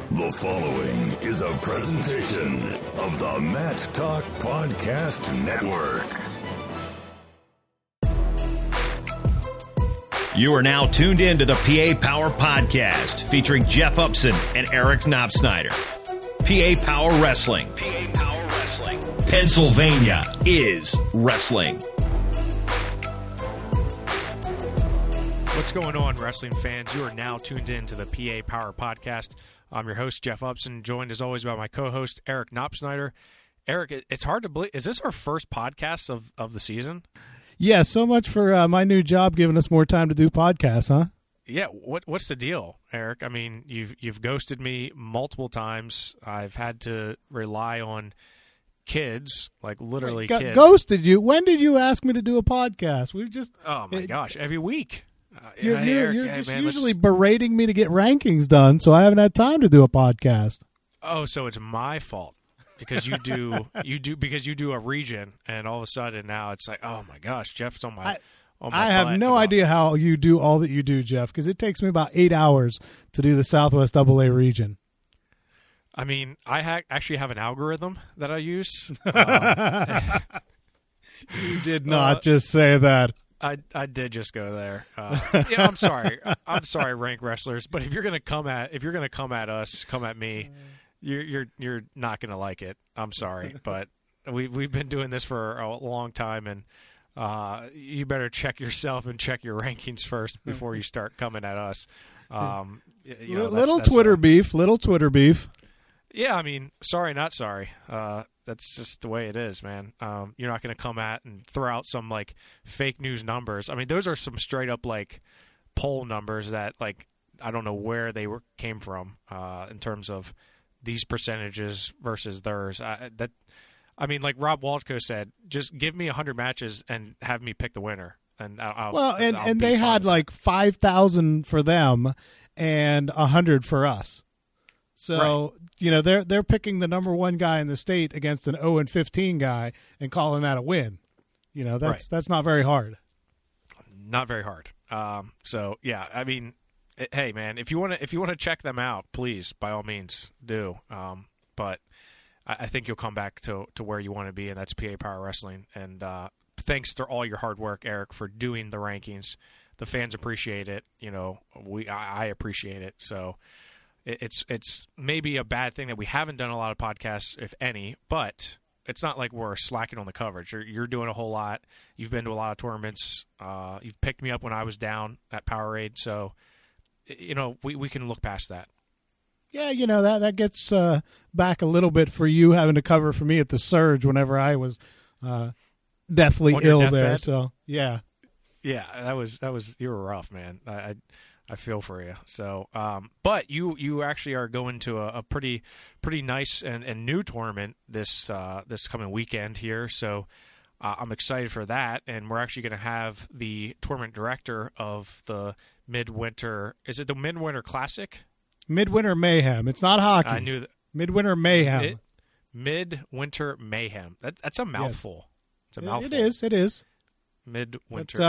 The following is a presentation of the Matt Talk Podcast Network. You are now tuned in to the PA Power Podcast, featuring Jeff Upson and Eric Knopsnyder. PA Power Wrestling. PA Power Wrestling. Pennsylvania is wrestling. What's going on, wrestling fans? You are now tuned in to the PA Power Podcast. I'm your host, Jeff Upson, joined as always by my co-host, Eric Knopsnyder. Eric, it's hard to believe. Is this our first podcast of the season? Yeah, so much for my new job giving us more time to do podcasts, huh? Yeah, what's the deal, Eric? I mean, you've ghosted me multiple times. I've had to rely on kids, like literally kids. Ghosted you? When did you ask me to do a podcast? We've just gosh, every week. You're Eric, just man, usually berating me to get rankings done, so I haven't had time to do a podcast. Oh, so it's my fault because you do a region, and all of a sudden now it's like, oh my gosh, Jeff's on my. I have no idea how you do all that you do, Jeff, because it takes me about 8 hours to do the Southwest AA region. I mean, I actually have an algorithm that I use. You did not just say that. I did just go there. Yeah, I'm sorry. I'm sorry, rank wrestlers, but if you're gonna come at us, come at me, you're not gonna like it. I'm sorry, but we've been doing this for a long time, and you better check yourself and check your rankings first before you start coming at us. Little Twitter beef. Yeah, I mean, sorry, not sorry. That's just the way it is, man. You're not going to come at and throw out some like fake news numbers. I mean, those are some straight up like poll numbers that like I don't know where they came from in terms of these percentages versus theirs. I mean, like Rob Waltko said, just give me 100 matches and have me pick the winner. And I'll they had like 5,000 for them and 100 for us. So, right. They're picking the number one guy in the state against an 0-15 guy and calling that a win. That's not very hard. Not very hard. So yeah, I mean, hey man, if you want to check them out, please by all means do. But I think you'll come back to where you want to be, and that's PA Power Wrestling. And thanks to all your hard work, Eric, for doing the rankings. The fans appreciate it. I appreciate it. So. It's maybe a bad thing that we haven't done a lot of podcasts, if any, but it's not like we're slacking on the coverage. You're doing a whole lot. You've been to a lot of tournaments. You've picked me up when I was down at Powerade. So, we can look past that. Yeah, that gets back a little bit for you having to cover for me at the Surge whenever I was deathly ill there. Bed? So, yeah. Yeah, that was you were rough, man. I feel for you. So, but you actually are going to a pretty nice and new tournament this coming weekend here. So, I'm excited for that. And we're actually going to have the tournament director of the Mid Winter. Is it the Mid Winter Classic? Mid Winter Mayhem. It's not hockey. I knew that. Mid Winter Mayhem. Mid Winter Mayhem. That's a mouthful. Yes. It's a mouthful. It is. Midwinter.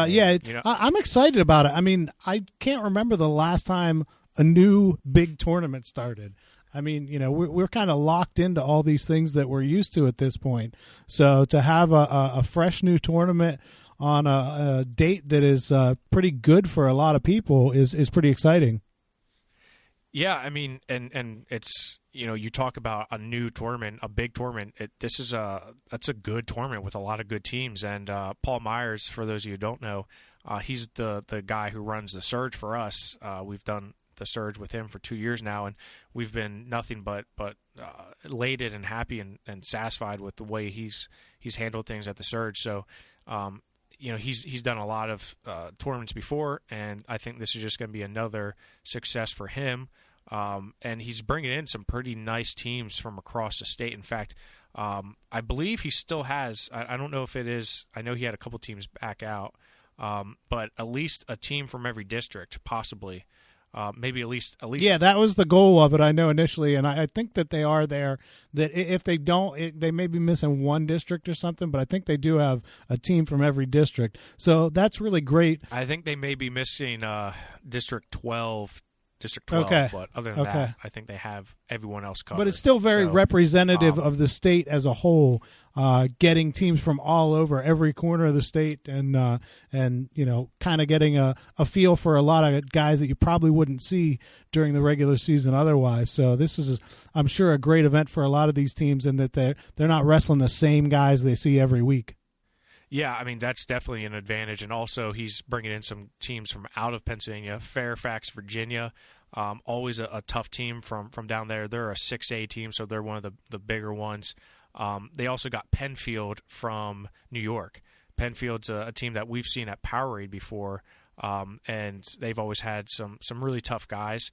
I'm excited about it. I mean, I can't remember the last time a new big tournament started. I mean, we're kind of locked into all these things that we're used to at this point. So to have a fresh new tournament on a date that is pretty good for a lot of people is pretty exciting. Yeah, I mean, and it's you talk about a new tournament, a big tournament. That's a good tournament with a lot of good teams. And Paul Myers, for those of you who don't know, he's the guy who runs the Surge for us. We've done the Surge with him for 2 years now, and we've been nothing but elated and happy and satisfied with the way he's handled things at the Surge. So. He's done a lot of tournaments before, and I think this is just going to be another success for him. And he's bringing in some pretty nice teams from across the state. In fact, I believe he still has. I don't know if it is. I know he had a couple teams back out, but at least a team from every district, possibly. Maybe at least. Yeah, that was the goal of it, I know, initially, and I think that they are there. That if they don't, they may be missing one district or something, but I think they do have a team from every district. So that's really great. I think they may be missing District 12 District 12. Okay. But other than that, I think they have everyone else covered. But it's still very representative of the state as a whole, getting teams from all over, every corner of the state, and kind of getting a feel for a lot of guys that you probably wouldn't see during the regular season otherwise. So this is, I'm sure, a great event for a lot of these teams, and that they're not wrestling the same guys they see every week. Yeah, I mean, that's definitely an advantage. And also he's bringing in some teams from out of Pennsylvania, Fairfax, Virginia, always a tough team from down there. They're a 6A team, so they're one of the bigger ones. They also got Penfield from New York. Penfield's a team that we've seen at Powerade before, and they've always had some really tough guys.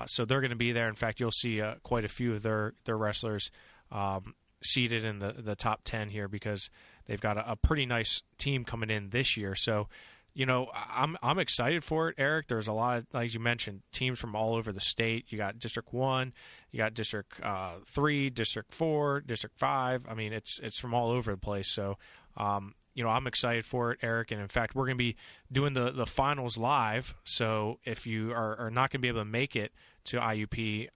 So they're going to be there. In fact, you'll see quite a few of their wrestlers seated in the top 10 here, because they've got a pretty nice team coming in this year. So, I'm excited for it, Eric. There's a lot of, like you mentioned, teams from all over the state. You got District 1, you got District 3, District 4, District 5. I mean, it's from all over the place. So, I'm excited for it, Eric. And in fact, we're going to be doing the finals live. So if you are not going to be able to make it to IUP,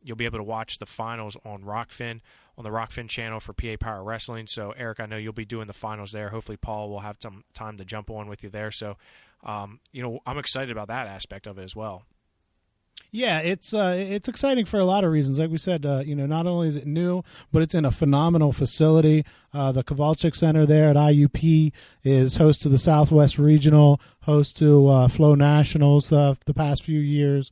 you'll be able to watch the finals on Rockfin, on the Rockfin channel for PA Power Wrestling. So, Eric, I know you'll be doing the finals there. Hopefully, Paul will have some time to jump on with you there. So, I'm excited about that aspect of it as well. Yeah, it's exciting for a lot of reasons. Like we said, not only is it new, but it's in a phenomenal facility. The Kowalczyk Center there at IUP is host to the Southwest Regional, host to Flow Nationals the past few years.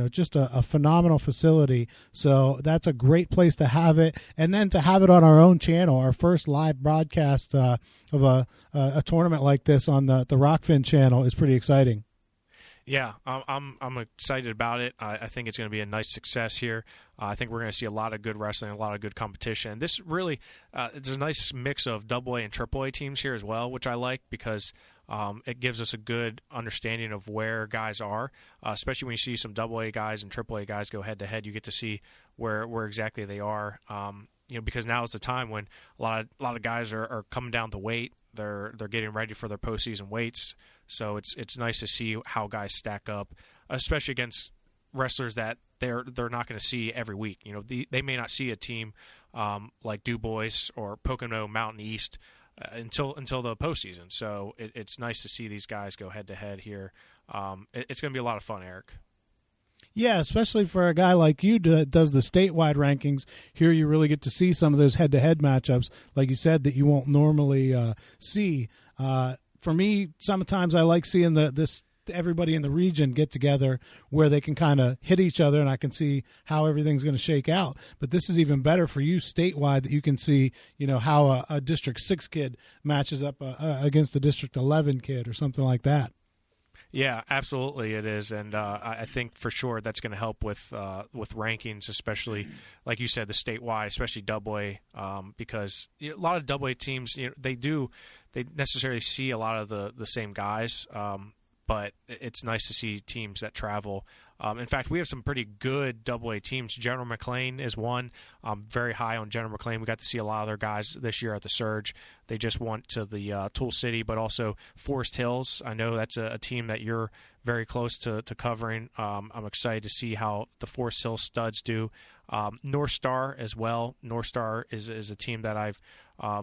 Just a phenomenal facility. So that's a great place to have it. And then to have it on our own channel, our first live broadcast of a tournament like this on the Rockfin channel is pretty exciting. Yeah, I'm excited about it. I think it's going to be a nice success here. I think we're going to see a lot of good wrestling, a lot of good competition. This really, it's a nice mix of AA and AAA teams here as well, which I like, because it gives us a good understanding of where guys are, especially when you see some AA guys and AAA guys go head-to-head. You get to see where exactly they are, because now is the time when a lot of guys are coming down to weight. They're getting ready for their postseason weights. So it's nice to see how guys stack up, especially against wrestlers that they're not going to see every week. They may not see a team like Du Bois or Pocono Mountain East until the postseason. So it's nice to see these guys go head to head here. It's going to be a lot of fun, Eric. Yeah, especially for a guy like you that does the statewide rankings. Here you really get to see some of those head-to-head matchups, like you said, that you won't normally see. For me, sometimes I like seeing everybody in the region get together where they can kind of hit each other, and I can see how everything's going to shake out. But this is even better for you statewide, that you can see, how a District 6 kid matches up against a District 11 kid or something like that. Yeah, absolutely it is, and I think for sure that's going to help with rankings, especially like you said, the statewide, especially AA, because a lot of AA teams, they necessarily see a lot of the same guys, but it's nice to see teams that travel. In fact, we have some pretty good AA teams. General McLean is one. I'm very high on General McLean. We got to see a lot of their guys this year at the Surge. They just went to the Tool City, but also Forest Hills. I know that's a team that you're very close to covering. I'm excited to see how the Forest Hills studs do. North Star as well. North Star is a team that I've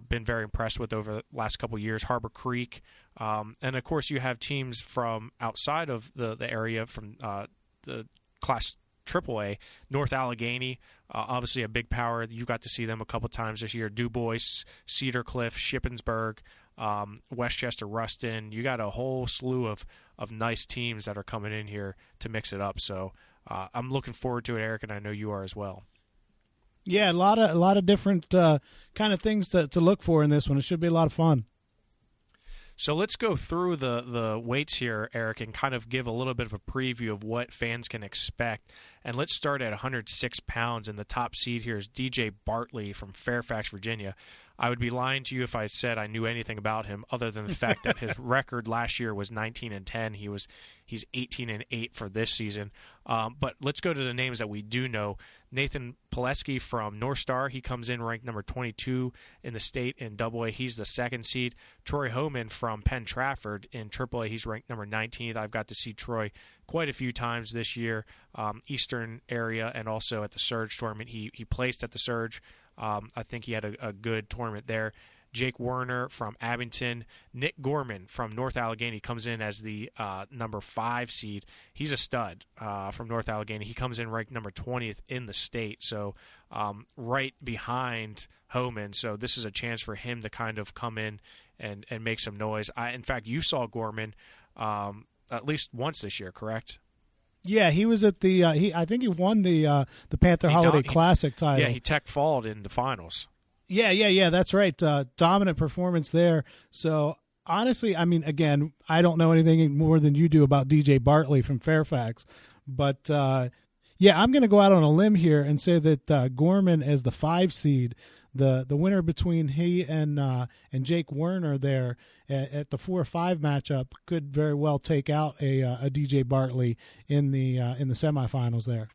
been very impressed with over the last couple of years. Harbor Creek. And, of course, you have teams from outside of the area, from the Class AAA, North Allegheny, obviously a big power. You got to see them a couple times this year. Du Bois, Cedar Cliff, Shippensburg, Westchester, Ruston. You got a whole slew of nice teams that are coming in here to mix it up. So I'm looking forward to it, Eric, and I know you are as well. Yeah, a lot of different kind of things to look for in this one. It should be a lot of fun. So let's go through the weights here, Eric, and kind of give a little bit of a preview of what fans can expect. And let's start at 106 pounds, and the top seed here is DJ Bartley from Fairfax, Virginia. I would be lying to you if I said I knew anything about him, other than the fact that his record last year was 19-10. He's 18-8 for this season. But let's go to the names that we do know. Nathan Pileski from North Star, he comes in ranked number 22 in the state in AA. He's the second seed. Troy Homan from Penn Trafford in AAA, he's ranked number 19th. I've got to see Troy quite a few times this year, Eastern area and also at the Surge tournament. He placed at the Surge. I think he had a good tournament there. Jake Werner from Abington. Nick Gorman from North Allegheny comes in as the number 5 seed. He's a stud from North Allegheny. He comes in ranked number 20th in the state, so right behind Homan. So this is a chance for him to kind of come in and make some noise. In fact, you saw Gorman at least once this year, correct? Yeah, he was at the. I think he won the Panther Holiday Classic title. Yeah, he tech-falled in the finals. Yeah, that's right. Dominant performance there. So, honestly, I mean, again, I don't know anything more than you do about DJ Bartley from Fairfax. But, yeah, I'm going to go out on a limb here and say that Gorman as the 5 seed, the winner between he and Jake Werner there at the 4-5 matchup could very well take out a DJ Bartley in the semifinals there.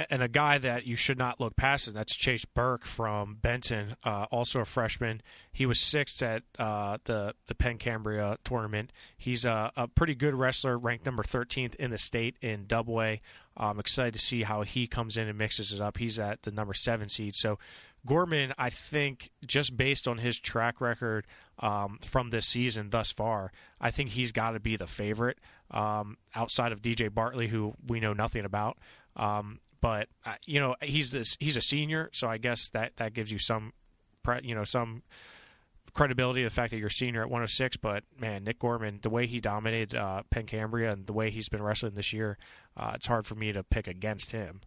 And a guy that you should not look past, and that's Chase Burke from Benton, also a freshman. He was 6th at the Penn Cambria tournament. He's a pretty good wrestler, ranked number 13th in the state in double A. I'm excited to see how he comes in and mixes it up. He's at the number 7 seed. So Gorman, I think, just based on his track record from this season thus far, I think he's got to be the favorite outside of DJ Bartley, who we know nothing about. But he's a senior, so I guess that gives you some credibility, the fact that you're a senior at 106. But man, Nick Gorman, the way he dominated Penn Cambria and the way he's been wrestling this year, it's hard for me to pick against him.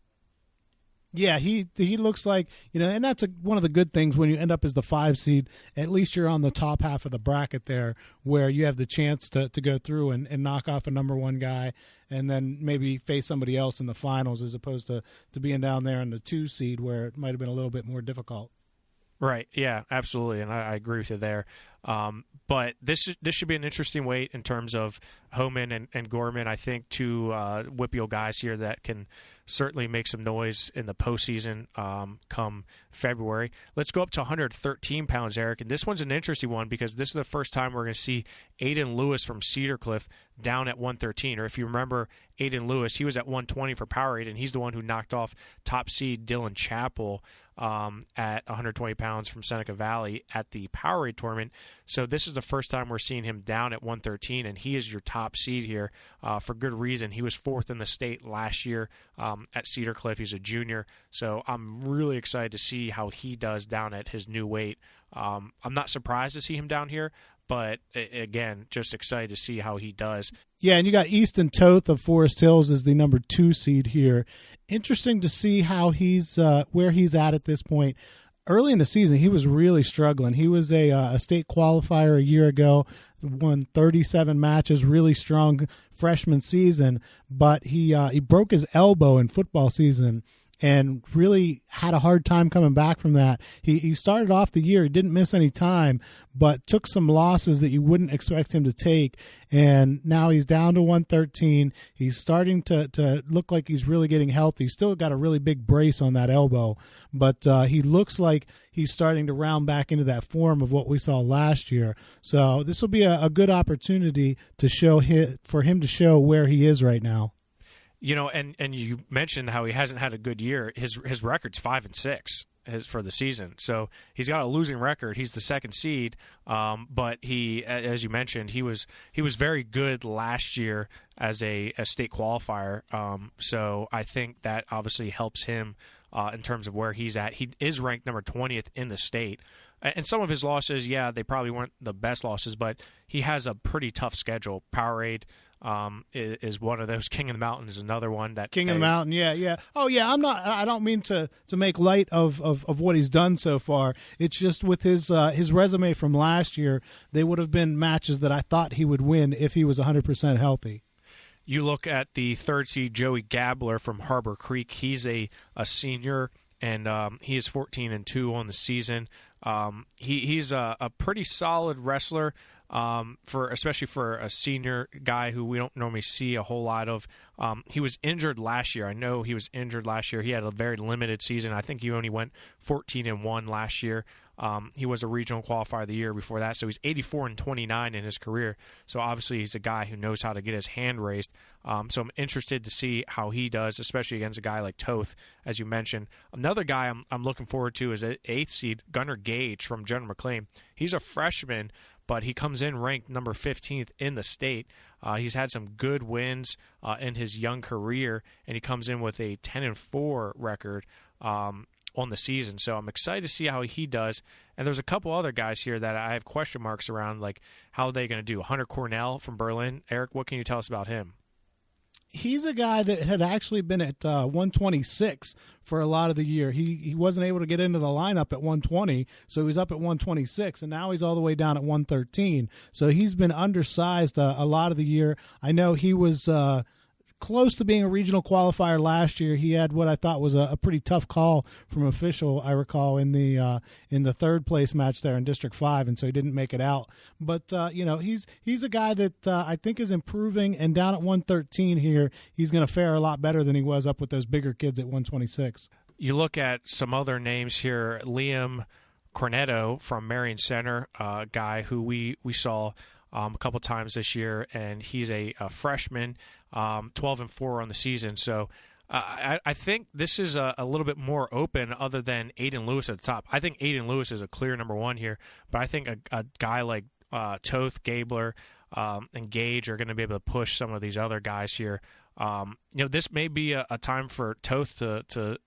Yeah, he looks like, and that's one of the good things when you end up as the 5 seed. At least you're on the top half of the bracket there, where you have the chance to go through and knock off a number 1 guy, and then maybe face somebody else in the finals, as opposed to being down there in the 2 seed where it might have been a little bit more difficult. Right. Yeah, absolutely, and I agree with you there. But this should be an interesting weight in terms of Homan and Gorman. I think 2 whippeal guys here that can certainly make some noise in the postseason come February. Let's go up to 113 pounds, Eric. And this one's an interesting one because this is the first time we're going to see Aiden Lewis from Cedar Cliff down at 113. Or if you remember Aiden Lewis, he was at 120 for Powerade, and he's the one who knocked off top seed Dylan Chappell at 120 pounds from Seneca Valley at the Powerade tournament. So this is the first time we're seeing him down at 113, and he is your top seed here for good reason. He was 4th in the state last year at Cedar Cliff. He's a junior, so I'm really excited to see how he does down at his new weight. I'm not surprised to see him down here, but again, just excited to see how he does. Yeah, and you got Easton Toth of Forest Hills as the number 2 seed here. Interesting to see how he's where he's at this point. Early in the season, he was really struggling. He was a state qualifier a year ago, won 37 matches, really strong freshman season, but he broke his elbow in football season and really had a hard time coming back from that. He started off the year, he didn't miss any time, but took some losses that you wouldn't expect him to take, and now he's down to 113. He's starting to look like he's really getting healthy. He's still got a really big brace on that elbow, but he looks like he's starting to round back into that form of what we saw last year. So this will be a good opportunity for him to show where he is right now. And you mentioned how he hasn't had a good year. His record's 5-6 for the season, so he's got a losing record. He's the 2nd seed, but he, as you mentioned, he was very good last year as a state qualifier. So I think that obviously helps him in terms of where he's at. He is ranked number 20th in the state. And some of his losses, yeah, they probably weren't the best losses, but he has a pretty tough schedule. Powerade is one of those. King of the Mountain is another one. King of the Mountain, yeah. Oh, yeah, I don't mean to make light of what he's done so far. It's just with his resume from last year, they would have been matches that I thought he would win if he was 100% healthy. You look at the 3rd seed, Joey Gabler from Harbor Creek. He's a senior, and he is 14-2 on the season. He's a pretty solid wrestler, especially for a senior guy who we don't normally see a whole lot of. He was injured last year. I know he was injured last year. He had a very limited season. I think he only went 14-1 last year. He was a regional qualifier of the year before that, so he's 84-29 in his career. So obviously he's a guy who knows how to get his hand raised. So I'm interested to see how he does, especially against a guy like Toth, as you mentioned. Another guy I'm looking forward to is 8th seed Gunnar Gage from General McLean. He's a freshman, but he comes in ranked number 15th in the state. He's had some good wins in his young career, and he comes in with a 10-4 record on the season. So I'm excited to see how he does. And there's a couple other guys here that I have question marks around, like how are they going to do? Hunter Cornell from Berlin. Eric, what can you tell us about him? He's a guy that had actually been at 126 for a lot of the year. He wasn't able to get into the lineup at 120, so he was up at 126, and now he's all the way down at 113. So he's been undersized a lot of the year. I know he was close to being a regional qualifier last year. He had what I thought was a pretty tough call from official, I recall, in the third place match there in District 5, and so he didn't make it out. But he's a guy that I think is improving, and down at 113 here, he's going to fare a lot better than he was up with those bigger kids at 126. You look at some other names here. Liam Cornetto from Marion Center, a guy who we saw a couple times this year, and he's a freshman, 12-4 on the season. So I think this is a little bit more open other than Aiden Lewis at the top. I think Aiden Lewis is a clear number one here, but I think a guy like Toth, Gabler, and Gage are going to be able to push some of these other guys here. This may be a time for Toth to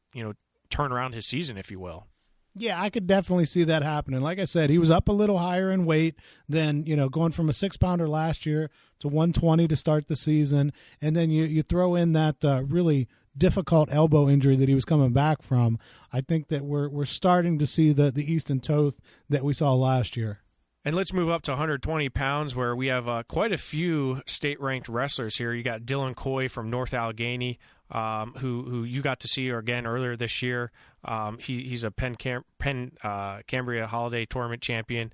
turn around his season, if you will. Yeah, I could definitely see that happening. Like I said, he was up a little higher in weight than, going from a 6-pounder last year to 120 to start the season. And then you throw in that really difficult elbow injury that he was coming back from. I think that we're starting to see the Easton Toth that we saw last year. And let's move up to 120 pounds, where we have quite a few state-ranked wrestlers here. You got Dylan Coy from North Allegheny, who you got to see again earlier this year. He's a Cambria Holiday Tournament champion,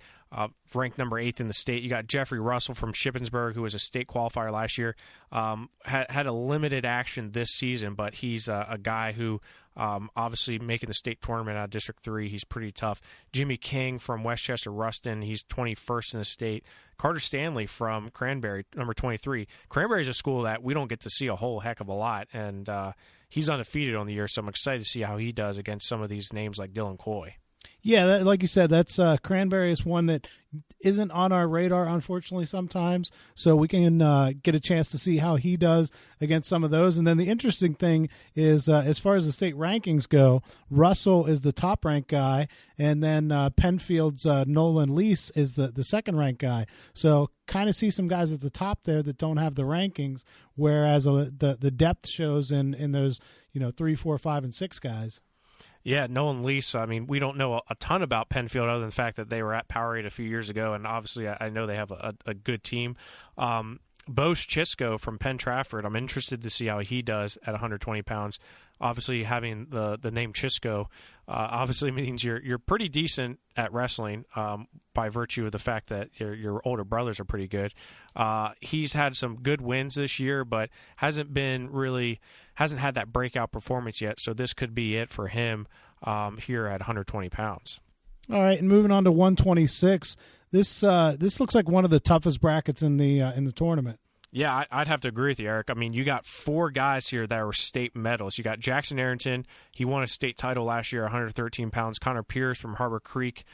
ranked number 8th in the state. You got Jeffrey Russell from Shippensburg, who was a state qualifier last year. Had a limited action this season, but he's a guy who obviously making the state tournament out of District 3. He's pretty tough. Jimmy King from Westchester Ruston. He's 21st in the state. Carter Stanley from Cranberry, number 23. Cranberry is a school that we don't get to see a whole heck of a lot, and he's undefeated on the year, so I'm excited to see how he does against some of these names like Dylan Coy. Yeah, like you said, that's Cranberry is one that isn't on our radar, unfortunately, sometimes. So we can get a chance to see how he does against some of those. And then the interesting thing is, as far as the state rankings go, Russell is the top-ranked guy, and then Penfield's Nolan Lease is the second-ranked guy. So kind of see some guys at the top there that don't have the rankings, whereas the depth shows in those 3, 4, 5, and 6 guys. Yeah, Nolan Lease, I mean, we don't know a ton about Penfield other than the fact that they were at Powerade a few years ago, and obviously I know they have a good team. Bosch Chisco from Penn Trafford, I'm interested to see how he does at 120 pounds. Obviously, having the name Chisco obviously means you're pretty decent at wrestling by virtue of the fact that your older brothers are pretty good. He's had some good wins this year, but hasn't had that breakout performance yet, so this could be it for him here at 120 pounds. All right, and moving on to 126. This looks like one of the toughest brackets in the tournament. Yeah, I'd have to agree with you, Eric. I mean, you got 4 guys here that were state medals. You got Jackson Arrington. He won a state title last year, 113 pounds. Connor Pierce from Harbor Creek.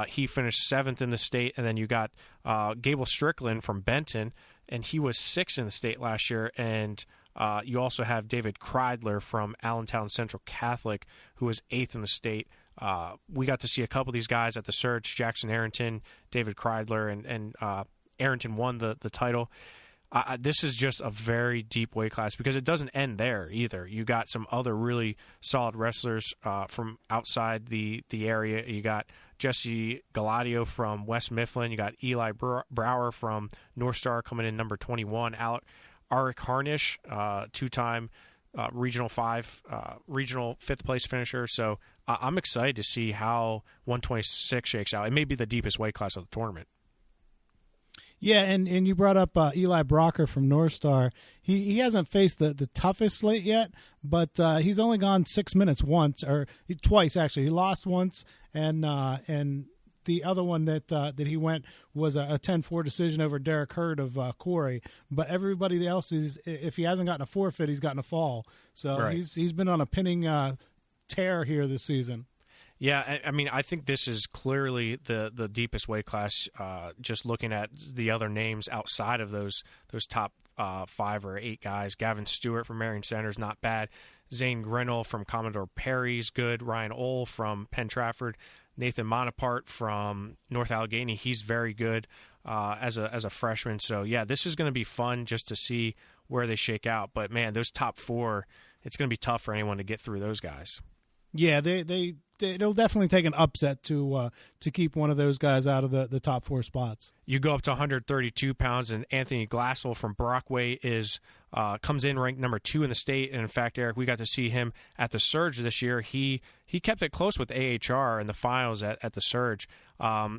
He finished 7th in the state. And then you got Gable Strickland from Benton, and he was 6th in the state last year. And you also have David Kreidler from Allentown Central Catholic, who was 8th in the state. We got to see a couple of these guys at the Search, Jackson Arrington, David Kreidler, and Arrington won the title. This is just a very deep weight class because it doesn't end there either. You got some other really solid wrestlers from outside the area. You got Jesse Galadio from West Mifflin. You got Eli Brower from North Star coming in number 21. Arik Harnish, 2-time regional 5th place finisher. So I'm excited to see how 126 shakes out. It may be the deepest weight class of the tournament. Yeah, and you brought up Eli Brocker from North Star. He hasn't faced the toughest slate yet, but he's only gone 6 minutes twice actually. He lost once, and the other one that he went was a 10-4 decision over Derek Hurd of Corey. But everybody else if he hasn't gotten a forfeit, he's gotten a fall. So right. he's been on a pinning tear here this season. Yeah, I mean, I think this is clearly the deepest weight class. Just looking at the other names outside of those top 5 or 8 guys, Gavin Stewart from Marion Center is not bad. Zane Grinnell from Commodore Perry's good. Ryan Ohl from Penn Trafford. Nathan Monapart from North Allegheny, he's very good as a freshman. So yeah, this is going to be fun just to see where they shake out. But man, those top 4, it's going to be tough for anyone to get through those guys. Yeah, it'll definitely take an upset to keep one of those guys out of the top 4 spots. You go up to 132 pounds, and Anthony Glassell from Brockway comes in ranked number 2 in the state. And in fact, Eric, we got to see him at the Surge this year. He kept it close with AHR in the finals at the Surge.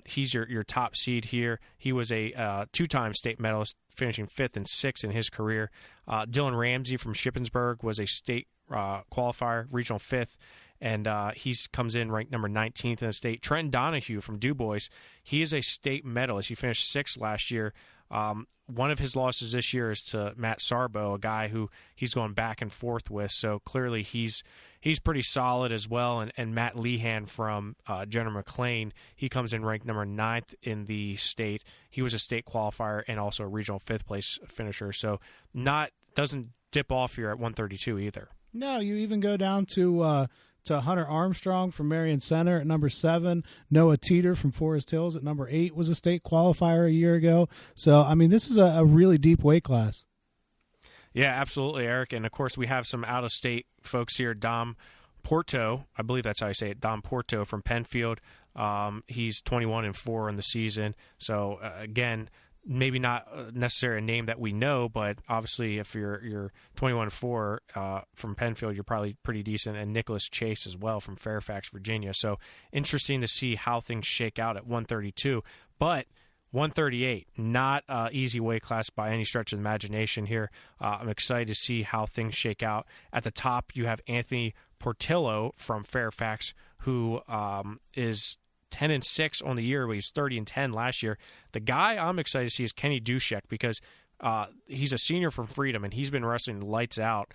He's your top seed here. He was a 2-time state medalist, finishing 5th and 6th in his career. Dylan Ramsey from Shippensburg was a state qualifier, regional 5th. And he comes in ranked number 19th in the state. Trenton Donahue from DuBois, he is a state medalist. He finished 6th last year. One of his losses this year is to Matt Sarbo, a guy who he's going back and forth with. So clearly he's pretty solid as well. And Matt Lehan from Jenner McLean, he comes in ranked number 9th in the state. He was a state qualifier and also a regional 5th place finisher. So doesn't dip off here at 132 either. No, you even go down to Hunter Armstrong from Marion Center at number 7. Noah Teeter from Forest Hills at number 8 was a state qualifier a year ago. So, I mean, this is a really deep weight class. Yeah, absolutely, Eric. And, of course, we have some out-of-state folks here. Dom Porto, I believe that's how you say it, Dom Porto from Penfield. He's 21-4 in the season. So, again, maybe not necessarily a name that we know, but obviously if you're 21-4 from Penfield, you're probably pretty decent. And Nicholas Chase as well from Fairfax, Virginia. So interesting to see how things shake out at 132. But 138, not an easy weight class by any stretch of the imagination here. I'm excited to see how things shake out. At the top, you have Anthony Portillo from Fairfax, who is 10-6 on the year, but he's 30-10 last year. The guy I'm excited to see is Kenny Dushek because he's a senior from Freedom, and he's been wrestling lights out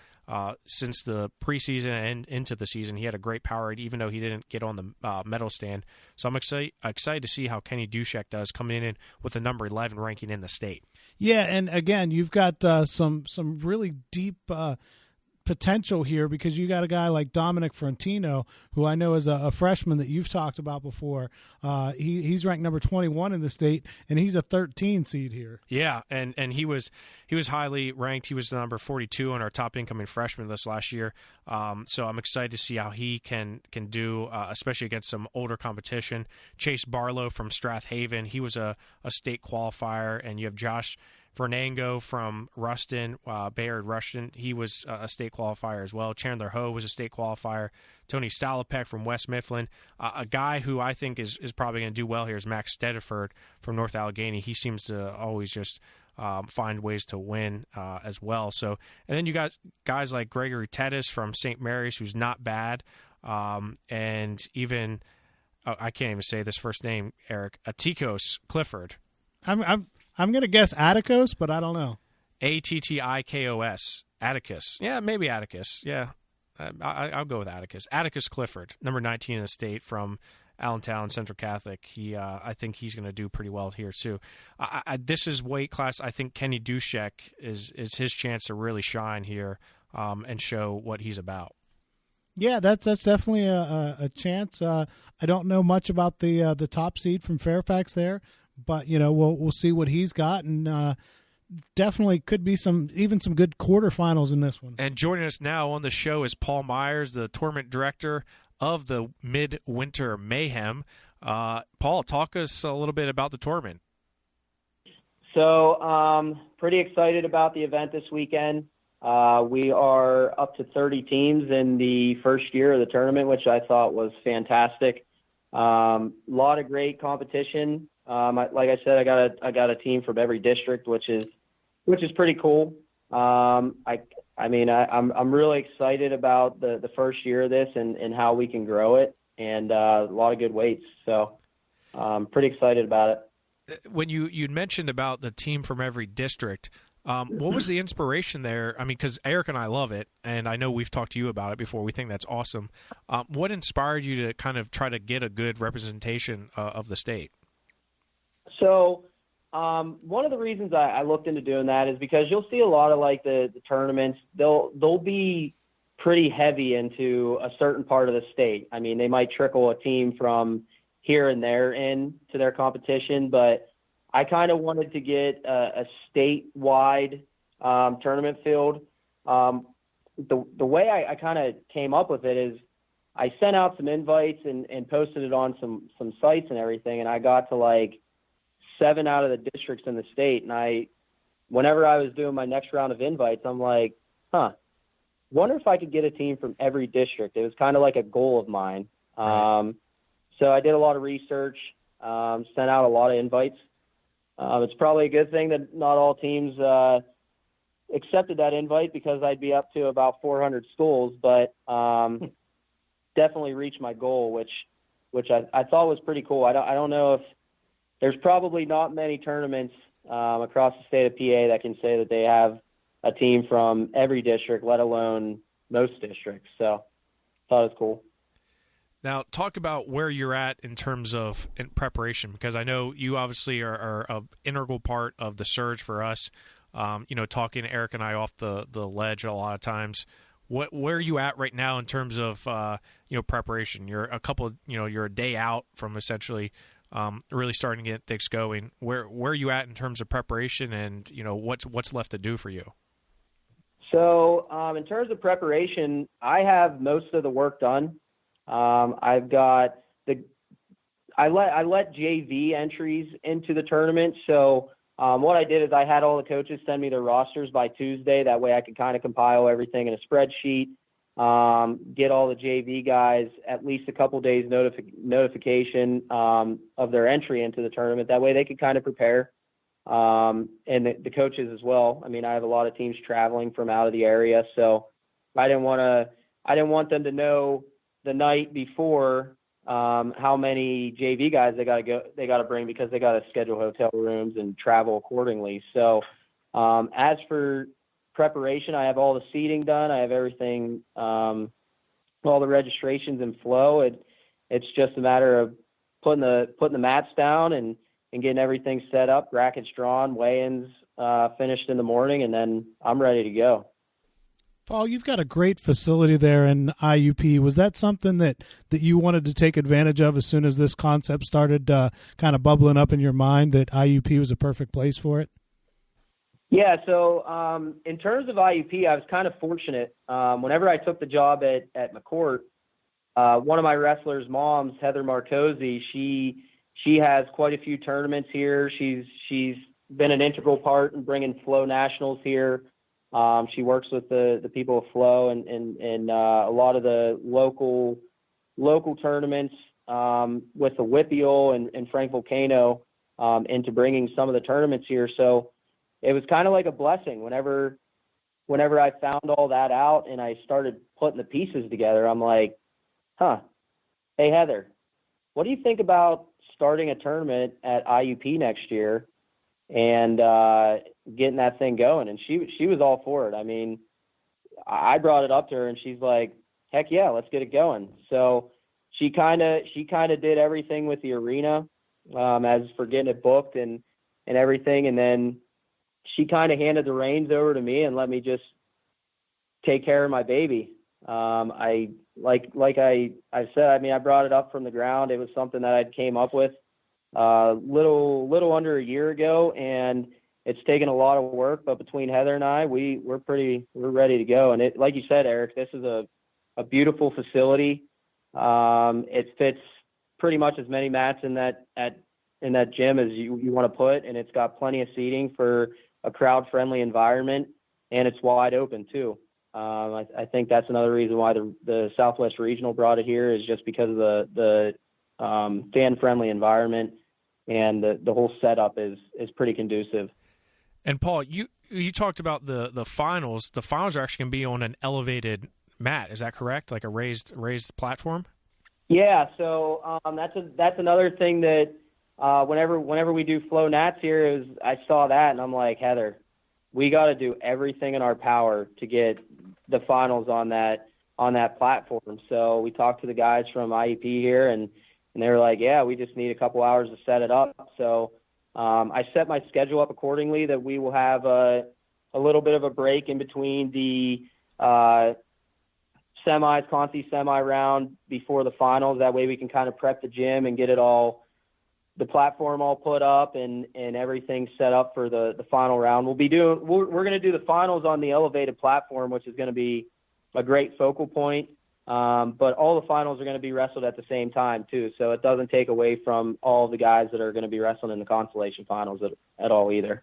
since the preseason and into the season. He had a great power rate, even though he didn't get on the medal stand. So I'm excited to see how Kenny Dushek does, coming in with the number 11 ranking in the state. Yeah, and again, you've got some really deep potential here because you got a guy like Dominic Frontino, who I know is a freshman that you've talked about before. He's ranked number 21 in the state, and he's a 13 seed here. Yeah, and he was highly ranked. He was the number 42 on our top incoming freshman list last year. So I'm excited to see how he can do, especially against some older competition. Chase Barlow from Strathaven, he was a state qualifier, and you have Josh Fernango from Ruston, Bayard Ruston, he was a state qualifier as well. Chandler Ho was a state qualifier. Tony Salopek from West Mifflin. A guy who I think is probably going to do well here is Max Stediford from North Allegheny. He seems to always just find ways to win as well. So, and then you got guys like Gregory Tedis from St. Mary's, who's not bad. And even, I can't even say this first name, Eric, Attikos Clifford. I'm going to guess Atticus, but I don't know. Attikos. Atticus. Yeah, maybe Atticus. Yeah, I'll go with Atticus. Atticus Clifford, number 19 in the state from Allentown Central Catholic. I think he's going to do pretty well here too. This is weight class. I think Kenny Dushek is his chance to really shine here and show what he's about. Yeah, that's definitely a chance. I don't know much about the top seed from Fairfax there. But, you know, we'll see what he's got, and definitely could be some good quarterfinals in this one. And joining us now on the show is Paul Myers, the tournament director of the Mid Winter Mayhem. Paul, talk us a little bit about the tournament. So, pretty excited about the event this weekend. We are up to 30 teams in the first year of the tournament, which I thought was fantastic. Lot of great competition. Like I said, I got a team from every district, which is pretty cool. I'm really excited about the first year of this and how we can grow it, and a lot of good weights. So I'm pretty excited about it. When you'd mentioned about the team from every district, what was the inspiration there? I mean, because Eric and I love it, and I know we've talked to you about it before. We think that's awesome. What inspired you to kind of try to get a good representation of the state? So one of the reasons I looked into doing that is because you'll see a lot of like the tournaments, they'll be pretty heavy into a certain part of the state. I mean, they might trickle a team from here and there into their competition, but I kind of wanted to get a statewide tournament field. The way I kind of came up with it is I sent out some invites and posted it on some sites and everything, and I got to like 7 out of the districts in the state. And whenever I was doing my next round of invites, I'm like, wonder if I could get a team from every district. It was kind of like a goal of mine. Right. So I did a lot of research, sent out a lot of invites. It's probably a good thing that not all teams accepted that invite, because I'd be up to about 400 schools, but definitely reached my goal, which I thought was pretty cool. I don't know if there's probably not many tournaments across the state of PA that can say that they have a team from every district, let alone most districts. So thought it was cool. Now, talk about where you're at in terms of in preparation, because I know you obviously are an integral part of the surge for us. Talking to Eric and I off the ledge a lot of times. Where are you at right now in terms of preparation? You're you're a day out from essentially really starting to get things going. Where are you at in terms of preparation, and what's left to do for you? So in terms of preparation, I have most of the work done. I've got I let JV entries into the tournament. So what I did is I had all the coaches send me their rosters by Tuesday. That way I could kind of compile everything in a spreadsheet, get all the JV guys at least a couple days notification of their entry into the tournament. That way they could kind of prepare, and the coaches as well. I mean, I have a lot of teams traveling from out of the area, so I didn't want them to know the night before how many JV guys they got to bring, because they got to schedule hotel rooms and travel accordingly. So as for preparation, I have all the seating done. I have everything, all the registrations in flow. It's just a matter of putting the mats down and getting everything set up, brackets drawn, weigh-ins finished in the morning, and then I'm ready to go. Paul, you've got a great facility there in IUP. Was that something that you wanted to take advantage of as soon as this concept started kind of bubbling up in your mind, that IUP was a perfect place for it? Yeah, so in terms of IUP, I was kind of fortunate. Whenever I took the job at McCourt, one of my wrestlers' moms, Heather Marcosi, she has quite a few tournaments here. She's been an integral part in bringing Flow Nationals here. She works with the people of Flow and a lot of the local tournaments with the Whippeal and Frank Volcano into bringing some of the tournaments here. So it was kind of like a blessing. Whenever I found all that out and I started putting the pieces together, I'm like, hey, Heather, what do you think about starting a tournament at IUP next year and getting that thing going? And she was all for it. I mean, I brought it up to her and she's like, heck yeah, let's get it going. So she kind of did everything with the arena, as for getting it booked and everything. And then she kind of handed the reins over to me and let me just take care of my baby. I said, I mean, I brought it up from the ground. It was something that I'd came up with little under a year ago, and it's taken a lot of work, but between Heather and I, we're ready to go. And it, like you said, Eric, this is a beautiful facility. It fits pretty much as many mats in that gym as you want to put, and it's got plenty of seating for a crowd-friendly environment, and it's wide open too. I think that's another reason why the Southwest Regional brought it here, is just because of the fan-friendly environment. and the whole setup is pretty conducive. And Paul, you talked about the finals. The finals are actually going to be on an elevated mat. Is that correct? Like a raised platform? Yeah. So that's another thing that whenever we do flow nats here, I saw that and I'm like, Heather, we got to do everything in our power to get the finals on that platform. So we talked to the guys from IEP here, and they were like, yeah, we just need a couple hours to set it up. So I set my schedule up accordingly that we will have a little bit of a break in between the semis, Conti semi round before the finals. That way we can kind of prep the gym and get the platform all put up and everything set up for the final round. We're going to do the finals on the elevated platform, which is going to be a great focal point. But all the finals are going to be wrestled at the same time too. So it doesn't take away from all the guys that are going to be wrestling in the consolation finals at all either.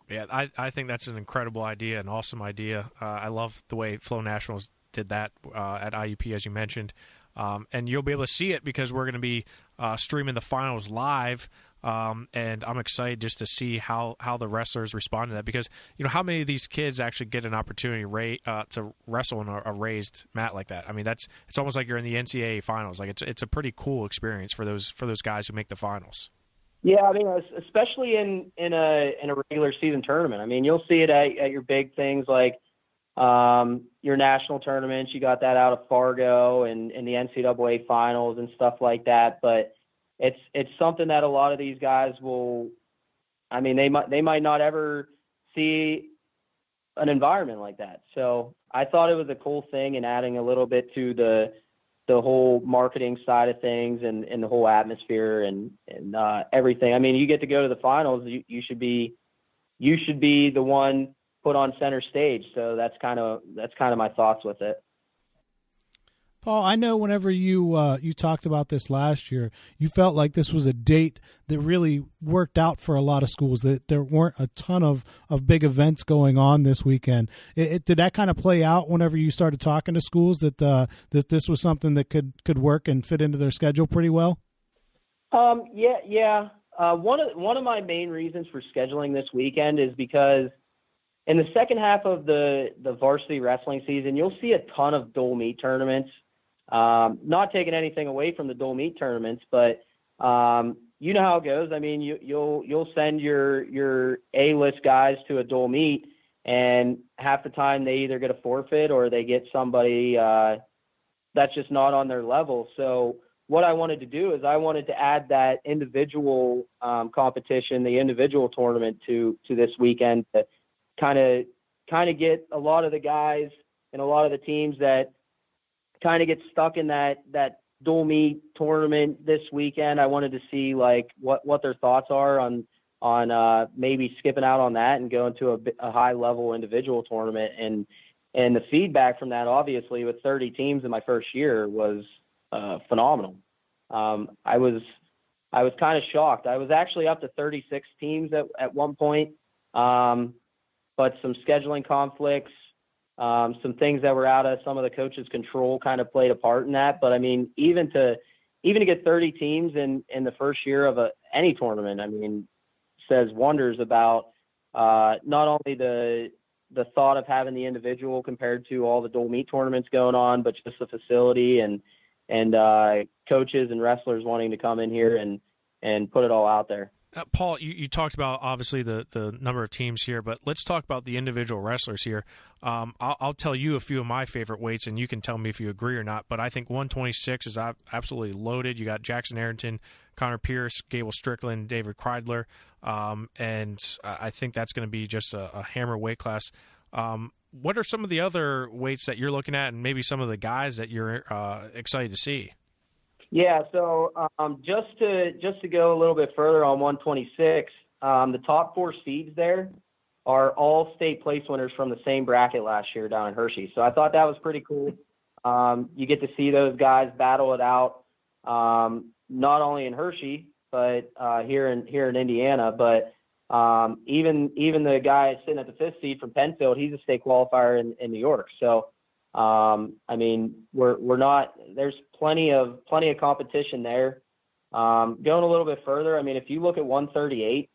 Yeah, I think that's an incredible idea, an awesome idea. I love the way Flow Nationals did that at IUP, as you mentioned. And you'll be able to see it because we're going to be streaming the finals live. And I'm excited just to see how the wrestlers respond to that, because how many of these kids actually get an opportunity to wrestle on a raised mat like that. I mean, it's almost like you're in the NCAA finals. Like it's a pretty cool experience for those guys who make the finals. Yeah, I mean, especially in a regular season tournament. I mean, you'll see it at your big things like your national tournaments. You got that out of Fargo and the NCAA finals and stuff like that. But it's something that a lot of these guys will. I mean, they might not ever see an environment like that. So I thought it was a cool thing, and adding a little bit to the whole marketing side of things and the whole atmosphere and everything. I mean, you get to go to the finals. You should be the one put on center stage. So that's kind of my thoughts with it. Paul, I know whenever you talked about this last year, you felt like this was a date that really worked out for a lot of schools, that there weren't a ton of big events going on this weekend. Did that kind of play out whenever you started talking to schools that this was something that could work and fit into their schedule pretty well? Yeah. One of my main reasons for scheduling this weekend is because in the second half of the varsity wrestling season, you'll see a ton of dual meet tournaments. Not taking anything away from the dual meet tournaments, but you know how it goes. I mean, you'll send your A-list guys to a dual meet, and half the time they either get a forfeit or they get somebody that's just not on their level. So what I wanted to do is I wanted to add that individual competition, the individual tournament to this weekend, to kind of get a lot of the guys and a lot of the teams that kind of get stuck in that dual meet tournament this weekend. I wanted to see like what their thoughts are on maybe skipping out on that and going to a high level individual tournament. And the feedback from that, obviously with 30 teams in my first year, was phenomenal. I was kind of shocked. I was actually up to 36 teams at one point. But some scheduling conflicts, some things that were out of some of the coaches' control kind of played a part in that. But I mean, even to get 30 teams in the first year of any tournament, I mean, says wonders about not only the thought of having the individual compared to all the dual meet tournaments going on, but just the facility and coaches and wrestlers wanting to come in here and put it all out there. Paul, you talked about obviously the number of teams here, but let's talk about the individual wrestlers here. I'll tell you a few of my favorite weights, and you can tell me if you agree or not. But I think 126 is absolutely loaded. You got Jackson Arrington, Connor Pierce, Gable Strickland, David Kreidler, and I think that's going to be just a hammer weight class. What are some of the other weights that you're looking at, and maybe some of the guys that you're excited to see? Yeah, so just to go a little bit further on 126, the top four seeds there are all state place winners from the same bracket last year down in Hershey. So I thought that was pretty cool. You get to see those guys battle it out, not only in Hershey, but here in Indiana. But even the guy sitting at the fifth seed from Penfield, he's a state qualifier in New York. So I mean, we're not. There's plenty of competition there. Going a little bit further, I mean, if you look at 138,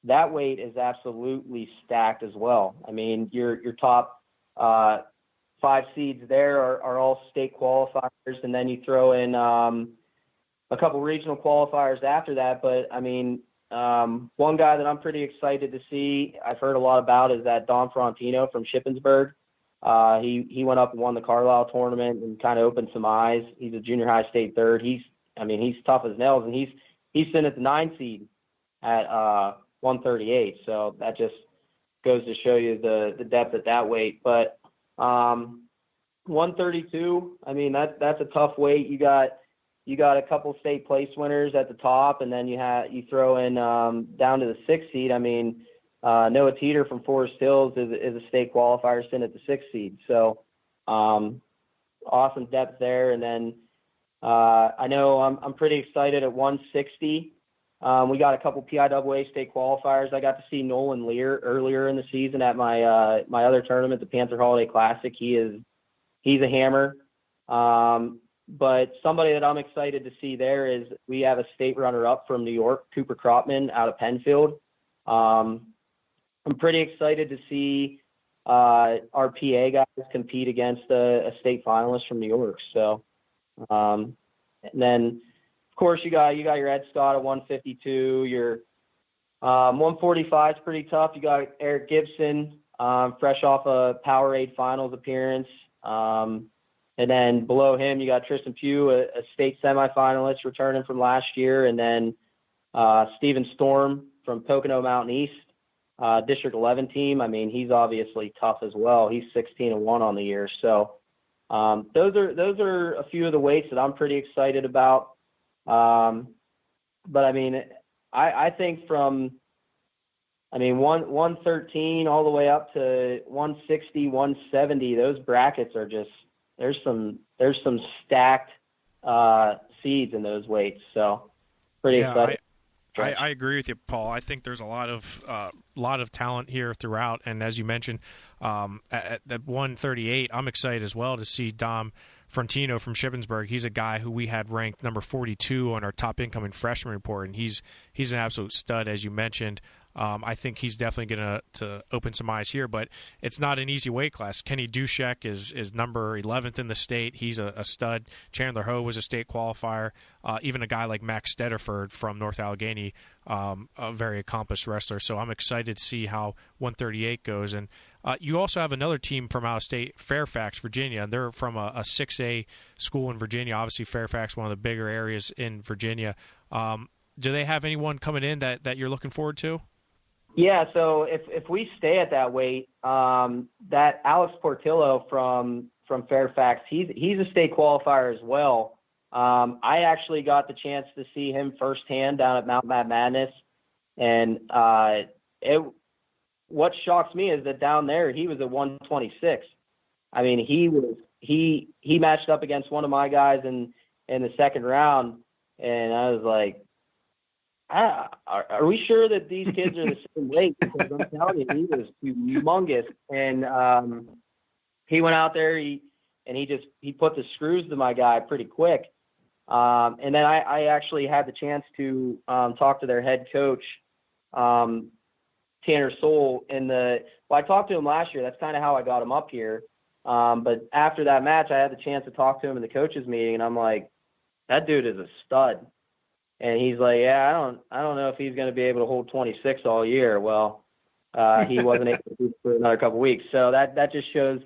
that weight is absolutely stacked as well. I mean, your top 5 seeds there are all state qualifiers, and then you throw in a couple regional qualifiers after that. But I mean, one guy that I'm pretty excited to see, I've heard a lot about, is that Don Frontino from Shippensburg. He went up and won the Carlisle tournament and kind of opened some eyes. He's a junior high state third. He's tough as nails, and he's sitting at the 9 seed at 138. So that just goes to show you the depth at that weight. But 132, I mean, that's a tough weight. You got a couple state place winners at the top, and then you throw in down to the 6 seed. I mean, Noah Teeter from Forest Hills is a state qualifier sitting at the 6 seed. So awesome depth there. And then I know I'm pretty excited at 160. We got a couple PIAA state qualifiers. I got to see Nolan Lear earlier in the season at my other tournament, the Panther Holiday Classic. He's a hammer. But somebody that I'm excited to see there is, we have a state runner-up from New York, Cooper Cropman out of Penfield. I'm pretty excited to see our PA guys compete against a state finalist from New York. So, and then of course you got your Ed Scott at 152. Your 145 is pretty tough. You got Eric Gibson, fresh off a Powerade finals appearance. And then below him, you got Tristan Pugh, a state semifinalist returning from last year. And then Steven Storm from Pocono Mountain East, District 11 team. I mean, he's obviously tough as well. He's 16-1 on the year. So those are a few of the weights that I'm pretty excited about. But I mean, I think from 113 all the way up to 160, 170, those brackets are just, there's some stacked seeds in those weights. So pretty excited. I agree with you, Paul. I think there's a lot of talent here throughout, and as you mentioned, at 138, I'm excited as well to see Dom Frontino from Shippensburg. He's a guy who we had ranked number 42 on our top incoming freshman report, and he's an absolute stud, as you mentioned. I think he's definitely going to open some eyes here, but it's not an easy weight class. Kenny Dushek is number 11th in the state. He's a stud. Chandler Ho was a state qualifier. Even a guy like Max Stedderford from North Allegheny, a very accomplished wrestler. So I'm excited to see how 138 goes. And you also have another team from out of state, Fairfax, Virginia, and they're from a 6A school in Virginia. Obviously, Fairfax, one of the bigger areas in Virginia. Do they have anyone coming in that you're looking forward to? Yeah, so if we stay at that weight, that Alex Portillo from Fairfax, he's a state qualifier as well. I actually got the chance to see him firsthand down at Mount Mad Madness, and what shocks me is that down there he was at 126. I mean, he matched up against one of my guys in the second round, and I was like, are we sure that these kids are the same weight? Because I'm telling you, he was humongous. And he went out there, he put the screws to my guy pretty quick. And then I actually had the chance to talk to their head coach, Tanner Soul. I talked to him last year. That's kind of how I got him up here. But after that match, I had the chance to talk to him in the coaches meeting, and I'm like, that dude is a stud. And he's like, yeah, I don't know if he's going to be able to hold 26 all year. Well, he wasn't able to do it for another couple of weeks. So that just goes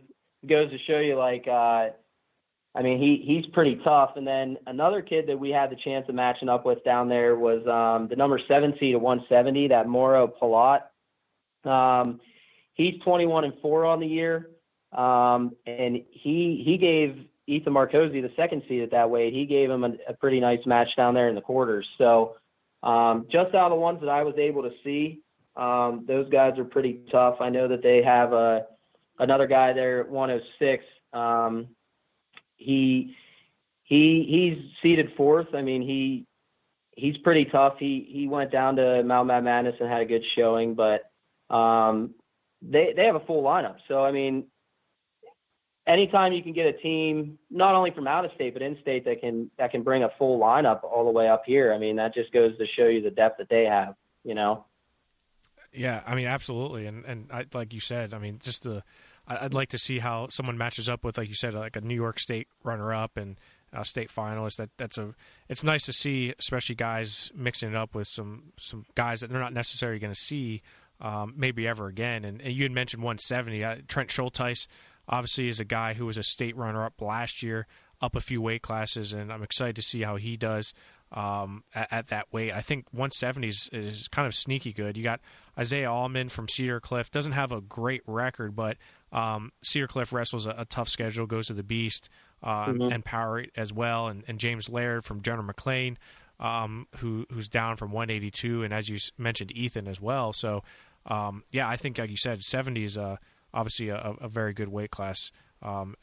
to show you, like, he's pretty tough. And then another kid that we had the chance of matching up with down there was the number 7 seed at 170, that Mauro Palat. He's 21-4 on the year. And he gave Ethan Marcosi, the 2nd seed at that weight, he gave him a pretty nice match down there in the quarters. So just out of the ones that I was able to see, those guys are pretty tough. I know that they have another guy there at 106. He's seeded 4th. I mean, he's pretty tough. He went down to Mount Mad Madness and had a good showing, but they have a full lineup. So, I mean, anytime you can get a team, not only from out of state, but in state that can bring a full lineup all the way up here, I mean, that just goes to show you the depth that they have, you know? Yeah, I mean, absolutely. And I, like you said, I mean, just I'd like to see how someone matches up with, like you said, like a New York State runner-up and a state finalist. It's nice to see, especially guys mixing it up with some guys that they're not necessarily going to see maybe ever again. And you had mentioned 170. Trent Schulteis obviously is a guy who was a state runner-up last year, up a few weight classes, and I'm excited to see how he does at that weight. I think 170 is kind of sneaky good. You got Isaiah Allman from Cedar Cliff. Doesn't have a great record, but Cedar Cliff wrestles a tough schedule, goes to the Beast and Power as well. And James Laird from General McLean, who's down from 182, and as you mentioned, Ethan as well. So, yeah, I think, like you said, 70 is obviously a very good weight class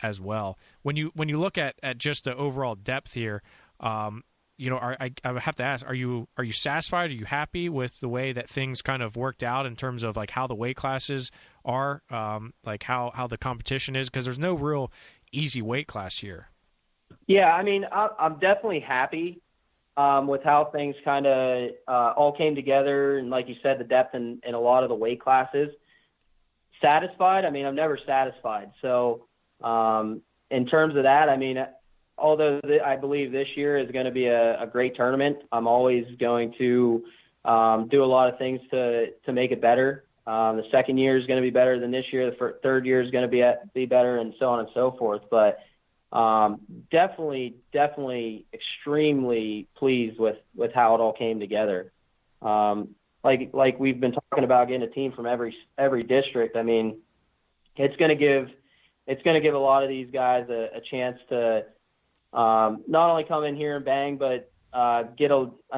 as well. When you look at just the overall depth here, you know, I have to ask: Are you satisfied? Are you happy with the way that things kind of worked out in terms of like how the weight classes are, like how the competition is? Because there's no real easy weight class here. Yeah, I mean, I'm definitely happy with how things kind of all came together, and like you said, the depth in a lot of the weight classes. Satisfied? I mean, I'm never satisfied. So, in terms of that, I mean, although I believe this year is going to be a great tournament, I'm always going to do a lot of things to make it better. The second year is going to be better than this year. The third year is going to be better, and so on and so forth. But definitely extremely pleased with how it all came together. Like we've been talking about, getting a team from every district. I mean, it's going to give a lot of these guys a chance to not only come in here and bang, but I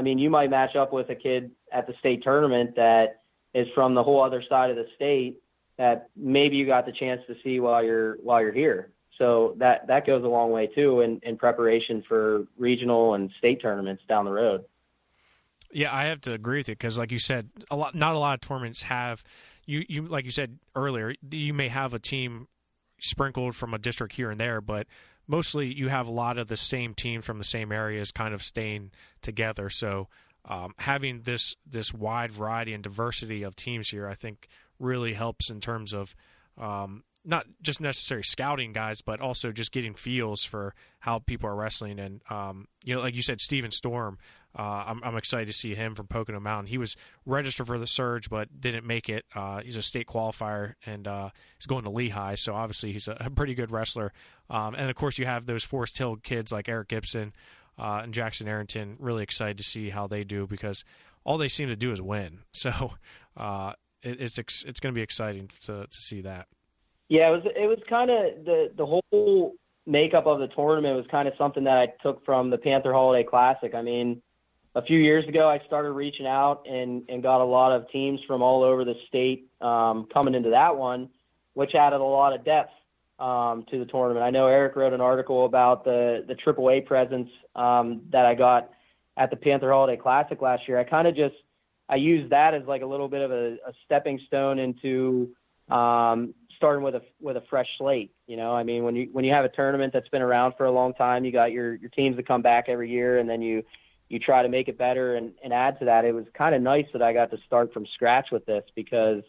mean, you might match up with a kid at the state tournament that is from the whole other side of the state that maybe you got the chance to see while you're here. So that goes a long way too in preparation for regional and state tournaments down the road. Yeah, I have to agree with you because, like you said, not a lot of tournaments have you like you said earlier. You may have a team sprinkled from a district here and there, but mostly you have a lot of the same teams from the same areas kind of staying together. So having this wide variety and diversity of teams here, I think, really helps in terms of not just necessarily scouting guys, but also just getting feels for how people are wrestling. And you know, like you said, Steven Storm. I'm excited to see him from Pocono Mountain. He was registered for the Surge, but didn't make it. He's a state qualifier, and he's going to Lehigh, so obviously he's a pretty good wrestler. And, of course, you have those Forest Hill kids like Eric Gibson and Jackson Arrington. Really excited to see how they do because all they seem to do is win. So it's going to be exciting to see that. Yeah, it was kind of the whole makeup of the tournament was kind of something that I took from the Panther Holiday Classic. I mean, a few years ago, I started reaching out and got a lot of teams from all over the state coming into that one, which added a lot of depth to the tournament. I know Eric wrote an article about the AAA presence that I got at the Panther Holiday Classic last year. I used that as like a little bit of a stepping stone into starting with a fresh slate. You know, I mean, when you have a tournament that's been around for a long time, you got your teams that come back every year, and then you try to make it better and add to that. It was kind of nice that I got to start from scratch with this because,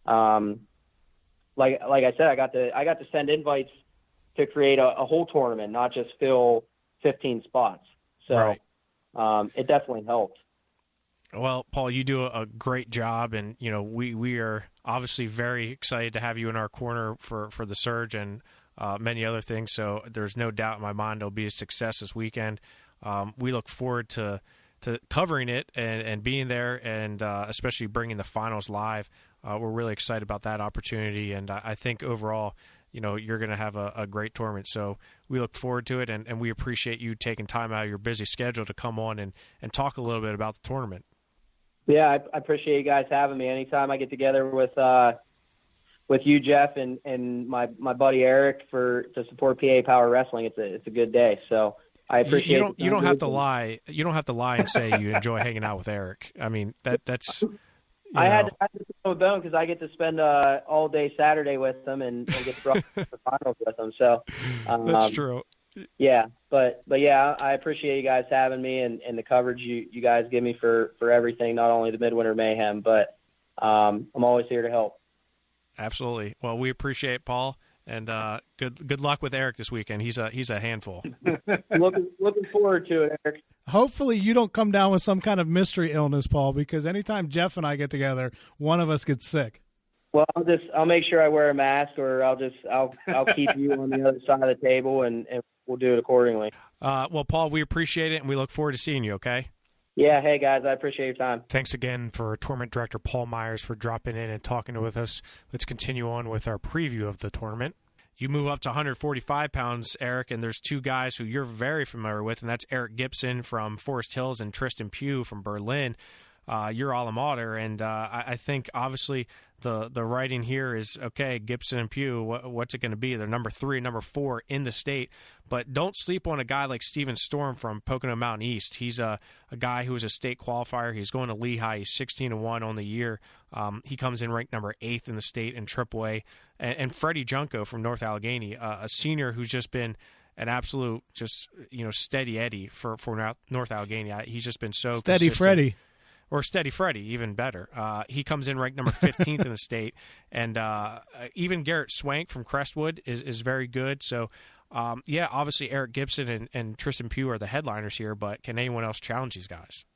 like I said, I got to send invites to create a whole tournament, not just fill 15 spots. So right. It definitely helped. Well, Paul, you do a great job, and you know we are obviously very excited to have you in our corner for the Surge and many other things. So there's no doubt in my mind it'll be a success this weekend. We look forward to covering it and being there, and especially bringing the finals live. We're really excited about that opportunity, and I think overall, you know, you're going to have a great tournament. So we look forward to it, and we appreciate you taking time out of your busy schedule to come on and talk a little bit about the tournament. Yeah, I appreciate you guys having me. Anytime I get together with you, Jeff, and my buddy Eric to support PA Power Wrestling, it's a good day. So I appreciate it. You don't have to lie. You don't have to lie and say you enjoy hanging out with Eric. I mean, that's I had to throw a bone because I get to spend all day Saturday with them and get to run the finals with them. So that's true. Yeah, but yeah, I appreciate you guys having me and the coverage you guys give me for everything, not only the Midwinter Mayhem, but I'm always here to help. Absolutely. Well, we appreciate it, Paul, and good luck with Eric this weekend. He's a handful. looking forward to it, Eric. Hopefully you don't come down with some kind of mystery illness, Paul, because anytime Jeff and I get together, one of us gets sick. Well, I'll make sure I wear a mask, or I'll keep you on the other side of the table, and we'll do it accordingly. Well, Paul, we appreciate it, and we look forward to seeing you. Okay. Yeah. Hey guys, I appreciate your time. Thanks again for Tournament Director Paul Myers for dropping in and talking with us. Let's continue on with our preview of the tournament. You move up to 145 pounds, Eric, and there's two guys who you're very familiar with, and that's Eric Gibson from Forest Hills and Tristan Pugh from Berlin, your alma mater. And I think, obviously, the writing here is, okay, Gibson and Pugh, what's it going to be? They're number 3 and number 4 in the state. But don't sleep on a guy like Steven Storm from Pocono Mountain East. He's a guy who is a state qualifier. He's going to Lehigh. He's 16-1 on the year. He comes in ranked number 8th in the state in AAA. And Freddie Junko from North Allegheny, a senior who's just been an absolute steady Eddie for North Allegheny. He's just been so steady consistent. Freddie. Or Steady Freddie, even better. He comes in ranked number 15th in the state. And even Garrett Swank from Crestwood is very good. So, obviously Eric Gibson and Tristan Pugh are the headliners here, but can anyone else challenge these guys?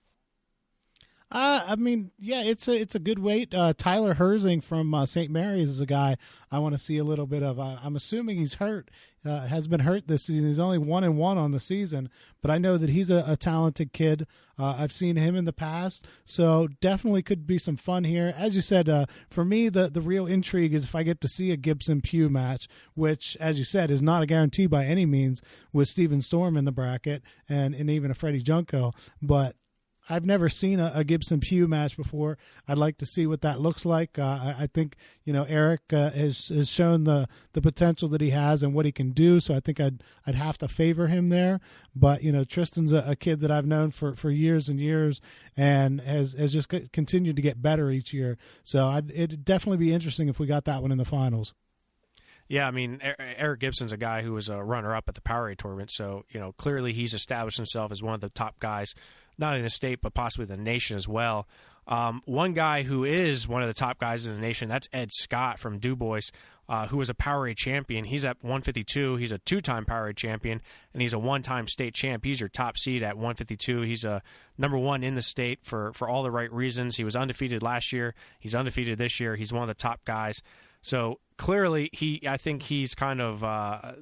It's a good weight. Tyler Herzing from St. Mary's is a guy I want to see a little bit of. I'm assuming he's hurt, has been hurt this season. He's only 1-1 on the season, but I know that he's a talented kid. I've seen him in the past, so definitely could be some fun here. As you said, for me, the real intrigue is if I get to see a Gibson-Pugh match, which, as you said, is not a guarantee by any means with Steven Storm in the bracket and even a Freddie Junko, but I've never seen a Gibson-Pugh match before. I'd like to see what that looks like. I think Eric has shown the potential that he has and what he can do, so I think I'd have to favor him there. But Tristan's a kid that I've known for years and years, and has just continued to get better each year. So it'd definitely be interesting if we got that one in the finals. Yeah, I mean, Eric Gibson's a guy who was a runner-up at the Powerade tournament, so clearly he's established himself as one of the top guys, not only in the state but possibly the nation as well. One guy who is one of the top guys in the nation, that's Ed Scott from DuBois, who was a Powerade champion. He's at 152. He's a 2-time Powerade champion, and he's a 1-time state champ. He's your top seed at 152. He's a number 1 in the state for all the right reasons. He was undefeated last year. He's undefeated this year. He's one of the top guys. So clearly, I think he's kind of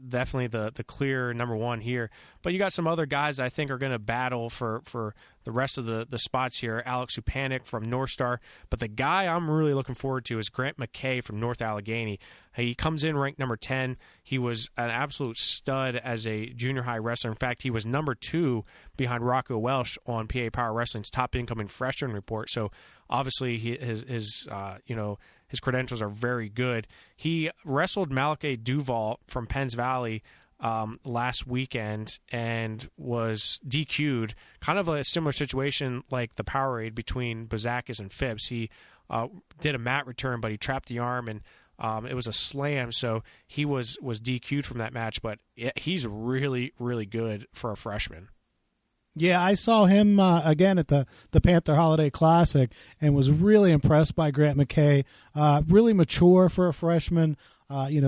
definitely the clear number 1 here. But you got some other guys I think are going to battle for the rest of the spots here. Alex Supanik from North Star. But the guy I'm really looking forward to is Grant McKay from North Allegheny. He comes in ranked number 10. He was an absolute stud as a junior high wrestler. In fact, he was number 2 behind Rocco Welsh on PA Power Wrestling's top incoming freshman report. So obviously his credentials are very good. He wrestled Malachi Duval from Penns Valley last weekend and was DQ'd. Kind of a similar situation like the Powerade between Bozakis and Phipps. He did a mat return, but he trapped the arm, and it was a slam, so he was DQ'd from that match. But he's really, really good for a freshman. Yeah, I saw him again at the Panther Holiday Classic and was really impressed by Grant McKay. Really mature for a freshman.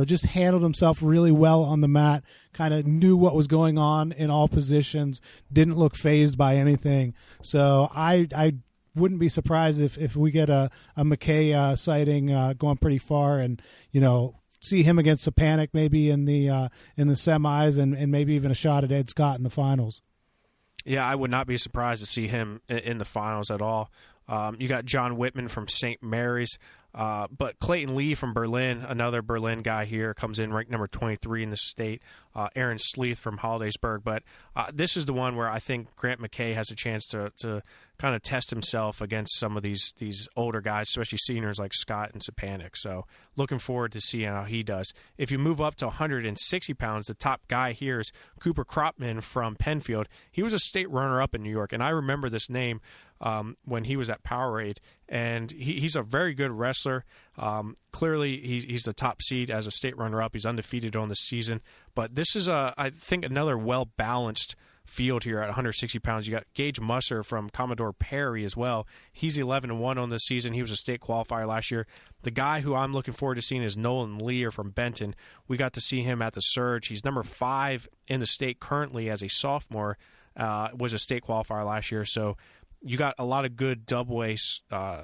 Just handled himself really well on the mat, kind of knew what was going on in all positions, didn't look fazed by anything. So I wouldn't be surprised if we get a McKay sighting going pretty far, and see him against Supanik maybe in the semis, and maybe even a shot at Ed Scott in the finals. Yeah, I would not be surprised to see him in the finals at all. You got John Whitman from St. Mary's, but Clayton Lee from Berlin, another Berlin guy here, comes in ranked number 23 in the state. Aaron Sleeth from Hollidaysburg. But this is the one where I think Grant McKay has a chance to kind of test himself against some of these older guys, especially seniors like Scott and Supanik. So looking forward to seeing how he does. If you move up to 160 pounds, the top guy here is Cooper Kropman from Penfield. He was a state runner-up in New York, and I remember this name when he was at Powerade, and he's a very good wrestler. Clearly, he's the top seed as a state runner-up. He's undefeated on the season, but this is I think another well-balanced field here at 160 pounds. You got Gage Musser from Commodore Perry as well. He's 11-1 on this season. He was a state qualifier last year. The guy who I'm looking forward to seeing is Nolan Lear from Benton. We got to see him at the Surge. He's number 5 in the state currently as a sophomore. Was a state qualifier last year. So you got a lot of good double-A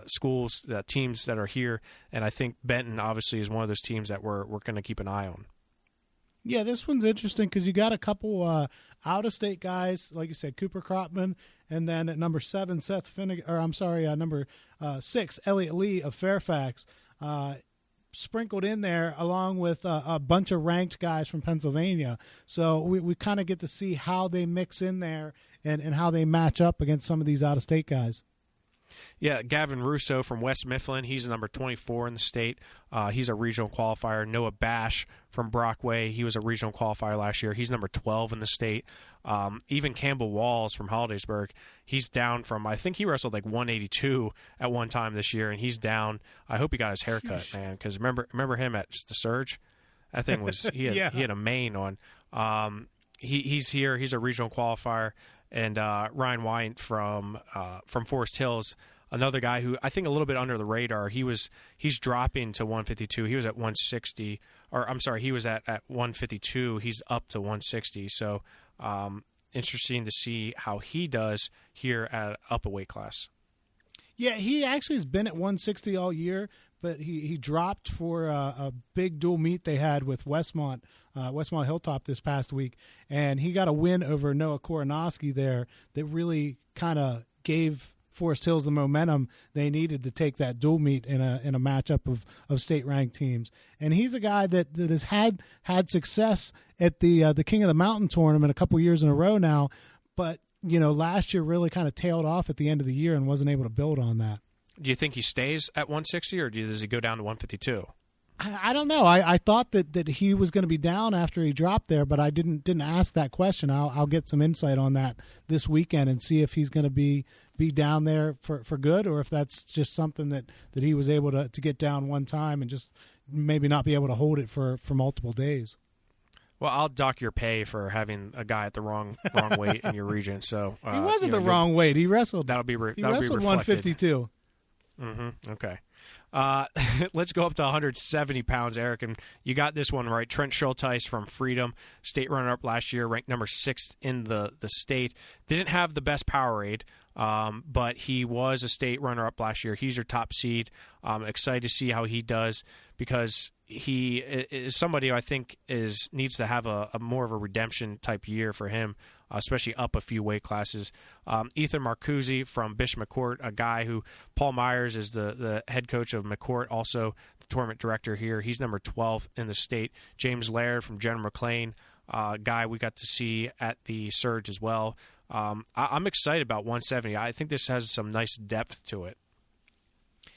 schools, teams that are here, and I think Benton obviously is one of those teams that we're going to keep an eye on. Yeah, this one's interesting because you got a couple out-of-state guys, like you said, Cooper Cropman, and then at number 7, Seth Finnegan, number 6, Elliott Lee of Fairfax, sprinkled in there along with a bunch of ranked guys from Pennsylvania. So we kind of get to see how they mix in there and how they match up against some of these out-of-state guys. Yeah, Gavin Russo from West Mifflin. He's number 24 in the state. He's a regional qualifier. Noah Bash from Brockway. He was a regional qualifier last year. He's number 12 in the state. Even Campbell Walls from Hollidaysburg. He's down from, I think he wrestled like 182 at one time this year, and he's down. I hope he got his hair cut, man, because remember him at the Surge? That thing was, he had a mane on. He's here. He's a regional qualifier. And Ryan Wyant from Forest Hills, another guy who I think a little bit under the radar. He's dropping to 152. He was at 160, or I'm sorry, he was at 152. He's up to 160. So interesting to see how he does here at up a weight class. Yeah, he actually has been at 160 all year, but he dropped for a big dual meet they had with Westmont Hilltop this past week, and he got a win over Noah Koronowski there that really kind of gave Forest Hills the momentum they needed to take that dual meet in a matchup of state ranked teams. And he's a guy that has had success at the King of the Mountain tournament a couple years in a row now, but last year really kind of tailed off at the end of the year and wasn't able to build on that. Do you think he stays at 160, or does he go down to 152? I don't know. I thought that he was going to be down after he dropped there, but I didn't ask that question. I'll get some insight on that this weekend and see if he's going to be down there for good, or if that's just something that he was able to get down one time and just maybe not be able to hold it for multiple days. Well, I'll dock your pay for having a guy at the wrong weight in your region. So he wasn't the wrong weight. He wrestled. He wrestled 152. Mm-hmm. Okay. Let's go up to 170 pounds, Eric, and you got this one right. Trent Schulteis from Freedom, state runner-up last year, ranked number 6 in the state. Didn't have the best Powerade, but he was a state runner-up last year. He's your top seed. Excited to see how he does, because he is somebody who I think needs to have a more of a redemption type year for him, especially up a few weight classes. Ethan Marcuzzi from Bish McCourt, a guy who Paul Myers is the head coach of McCourt, also the tournament director here. He's number 12 in the state. James Laird from General McLean, guy we got to see at the Surge as well. I'm excited about 170. I think this has some nice depth to it.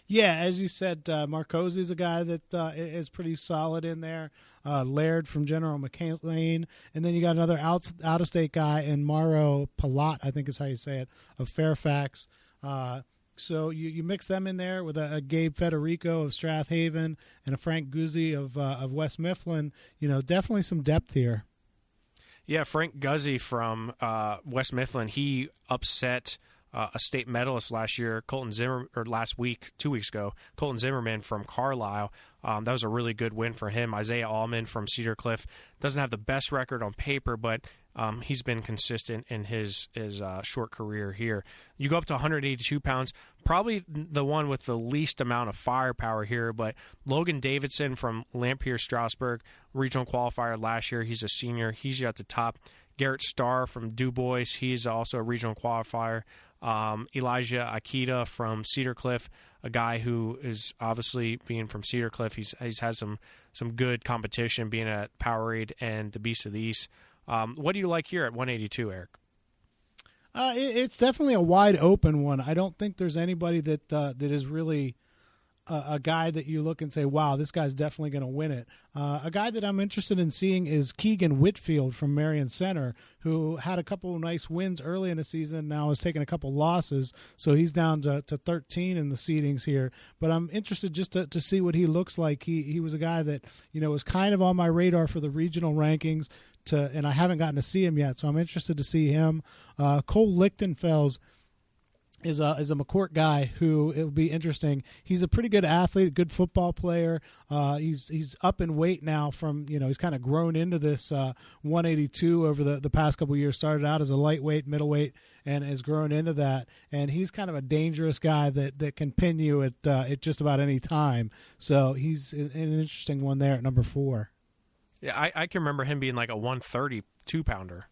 Yeah, as you said, Marcosi is a guy that is pretty solid in there. Laird from General McLean, and then you got another out-of-state guy in Mauro Palat, I think is how you say it, of Fairfax. So you mix them in there with a Gabe Federico of Strathaven and a Frank Guzzi of West Mifflin. Definitely some depth here. Yeah, Frank Guzzi from West Mifflin, he upset a state medalist last year, last week, 2 weeks ago, Colton Zimmerman from Carlisle. That was a really good win for him. Isaiah Allman from Cedar Cliff doesn't have the best record on paper, but he's been consistent in his short career here. You go up to 182 pounds, probably the one with the least amount of firepower here, but Logan Davidson from Lampier Strasburg, regional qualifier last year. He's a senior. He's at the top. Garrett Starr from Du Bois, he's also a regional qualifier. Elijah Akita from Cedar Cliff, a guy who is obviously being from Cedar Cliff. He's had some good competition being at Powerade and the Beast of the East. What do you like here at 182, Eric? It's definitely a wide open one. I don't think there's anybody that is really a guy that you look and say, wow, this guy's definitely going to win it. A guy that I'm interested in seeing is Keegan Whitfield from Marion Center, who had a couple of nice wins early in the season. Now has taken a couple losses, so he's down to 13 in the seedings here. But I'm interested just to see what he looks like. He was a guy that, was kind of on my radar for the regional rankings, and I haven't gotten to see him yet, so I'm interested to see him. Cole Lichtenfels is a McCourt guy who it will be interesting. He's a pretty good athlete, a good football player. He's up in weight now from, he's kind of grown into this 182 over the past couple of years. Started out as a lightweight, middleweight, and has grown into that. And he's kind of a dangerous guy that can pin you at just about any time. So he's an interesting one there at number 4. Yeah, I can remember him being like a 132 pounder.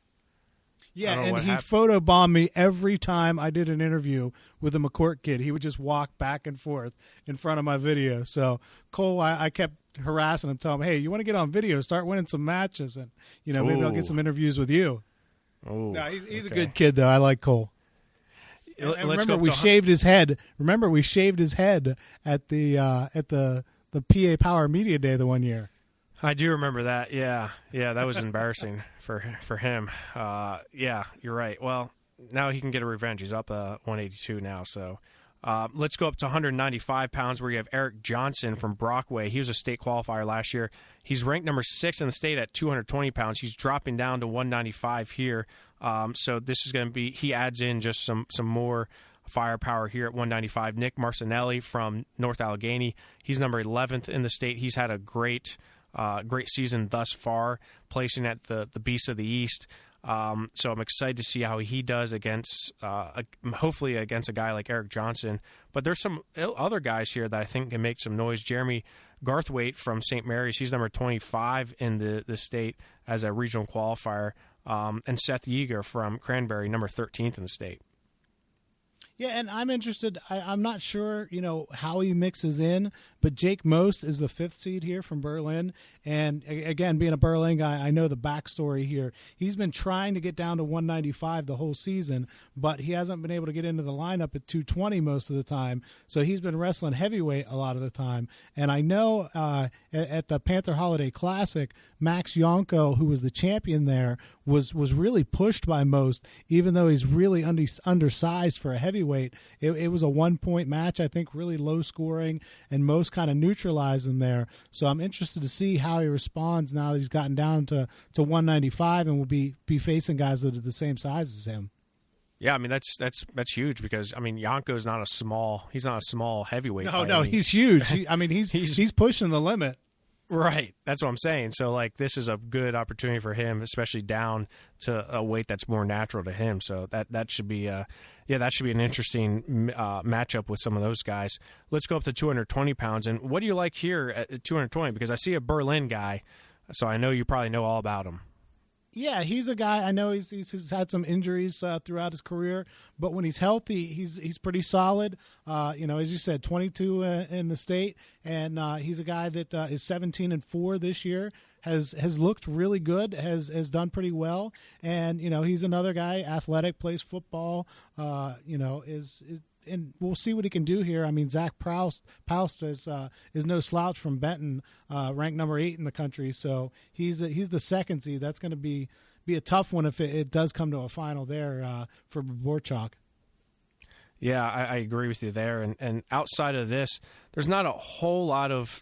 Yeah, and he photobombed me every time I did an interview with a McCourt kid. He would just walk back and forth in front of my video. So, Cole, I kept harassing him, telling him, hey, you want to get on video, start winning some matches, and, maybe I'll get some interviews with you. Oh, no, he's a good kid, though. I like Cole. And remember, we shaved his head. Remember, we shaved his head at the PA Power Media Day the one year. I do remember that. Yeah, that was embarrassing for him. Yeah, you're right. Well, now he can get a revenge. He's up 182 now. So let's go up to 195 pounds, where you have Eric Johnson from Brockway. He was a state qualifier last year. He's ranked number 6 in the state at 220 pounds. He's dropping down to 195 here. So this is going to be, he adds in just some more firepower here at 195. Nick Marcinelli from North Allegheny. He's number 11th in the state. He's had a great season thus far, placing at the Beast of the East. So I'm excited to see how he does against, hopefully against a guy like Eric Johnson. But there's some other guys here that I think can make some noise. Jeremy Garthwaite from St. Mary's, he's number 25 in the state as a regional qualifier. And Seth Yeager from Cranberry, number 13th in the state. Yeah, and I'm interested. I'm not sure, how he mixes in, but Jake Most is the 5th seed here from Berlin. And again, being a Berlin guy, I know the backstory here. He's been trying to get down to 195 the whole season, but he hasn't been able to get into the lineup at 220 most of the time. So he's been wrestling heavyweight a lot of the time. And I know at the Panther Holiday Classic, Max Yonko, who was the champion there, was really pushed by Most, even though he's really undersized for a heavyweight. It was a 1-point match, I think, really low scoring, and Most kind of neutralized him there. So I'm interested to see how he responds now that he's gotten down to 195 and will be facing guys that are the same size as him. Yeah, I mean that's huge, because Yonko's not a small heavyweight. No, he's huge. He's pushing the limit. Right, that's what I'm saying. So this is a good opportunity for him, especially down to a weight that's more natural to him. So that should be an interesting matchup with some of those guys. Let's go up to 220 pounds. And what do you like here at 220? Because I see a Berlin guy, so I know you probably know all about him. Yeah, he's a guy. I know he's had some injuries throughout his career, but when he's healthy, he's pretty solid. As you said, 22 in the state, and he's a guy that is 17-4 this year. Has looked really good. Has done pretty well, and he's another guy. Athletic, plays football. And we'll see what he can do here. I mean, Zach Proust is no slouch from Benton, ranked number 8 in the country. So he's the 2nd seed. That's going to be a tough one if it does come to a final there for Borchak. Yeah, I agree with you there. And outside of this, there's not a whole lot of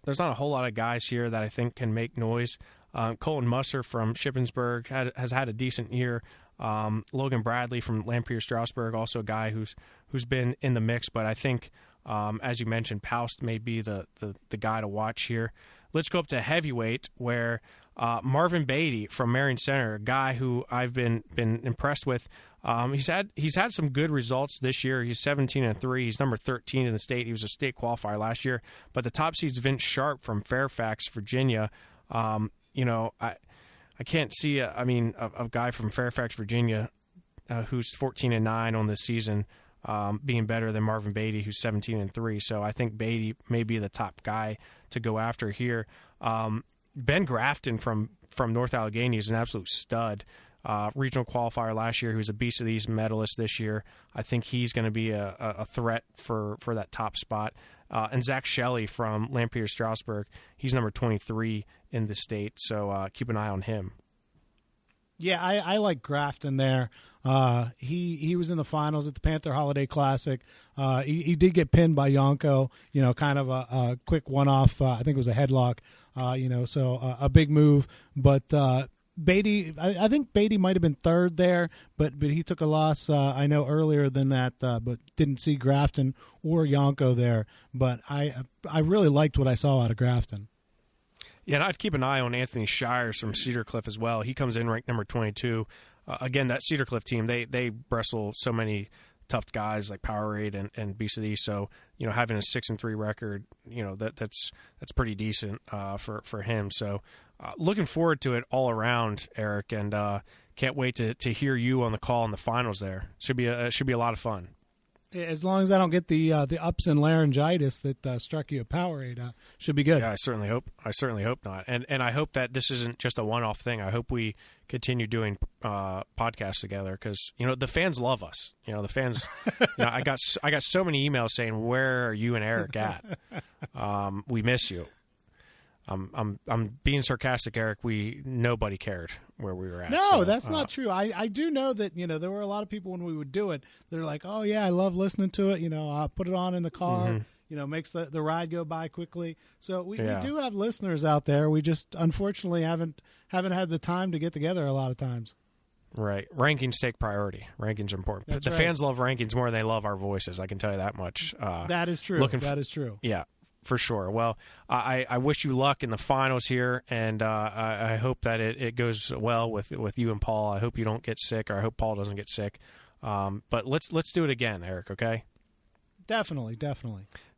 guys here that I think can make noise. Colton Musser from Shippensburg has had a decent year. Logan Bradley from Lampier Strasburg, also a guy who's been in the mix, but I think, as you mentioned, Paust may be the guy to watch here. Let's go up to heavyweight, where Marvin Beatty from Marion Center, a guy who I've been impressed with. He's had some good results this year. He's 17-3. He's number 13 in the state. He was a state qualifier last year. But the top seed's Vince Sharp from Fairfax, Virginia. I can't see a guy from Fairfax, Virginia, who's 14-9 on this season, being better than Marvin Beatty, who's 17-3. So I think Beatty may be the top guy to go after here. Ben Grafton from North Allegheny is an absolute stud. regional qualifier last year. He was a Beast of the East medalist this year. I think he's going to be a threat for that top spot. And Zach Shelley from Lampeter Strasbourg, he's number 23 in the state, so keep an eye on him. Yeah, I like Grafton there. He was in the finals at the Panther Holiday Classic. He did get pinned by Yonko, kind of a quick one-off. I think it was a headlock, so a big move. But Beatty, I think Beatty might have been third there, but he took a loss, I know, earlier than that, but didn't see Grafton or Yonko there. But I really liked what I saw out of Grafton. Yeah, and I'd keep an eye on Anthony Shires from Cedar Cliff as well. He comes in ranked number 22. Again, that Cedar Cliff team, they wrestle so many tough guys like Powerade and Beast of the East. So, having a 6-3 record, that's pretty decent for him. So, looking forward to it all around, Eric, and can't wait to hear you on the call in the finals there. Should be a lot of fun. As long as I don't get the Upson laryngitis that struck you at Powerade, should be good. Yeah, I certainly hope not. And I hope that this isn't just a one-off thing. I hope we continue doing podcasts together because the fans love us. The fans. I got so many emails saying, "Where are you and Eric at? We miss you." I'm being sarcastic, Eric. Nobody cared where we were at. No, so, that's not true. I do know that there were a lot of people when we would do it. They're like, "Oh yeah, I love listening to it." I'll put it on in the car. Makes the ride go by quickly. So we do have listeners out there. We just unfortunately haven't had the time to get together a lot of times. Right. Rankings take priority. Rankings are important. That's the right. fans love rankings more than they love our voices. I can tell you that much. That is true. That is true. Yeah. For sure. Well, I wish you luck in the finals here, and I hope that it goes well with you and Paul. I hope you don't get sick, or I hope Paul doesn't get sick. But let's do it again, Eric. Okay? Definitely.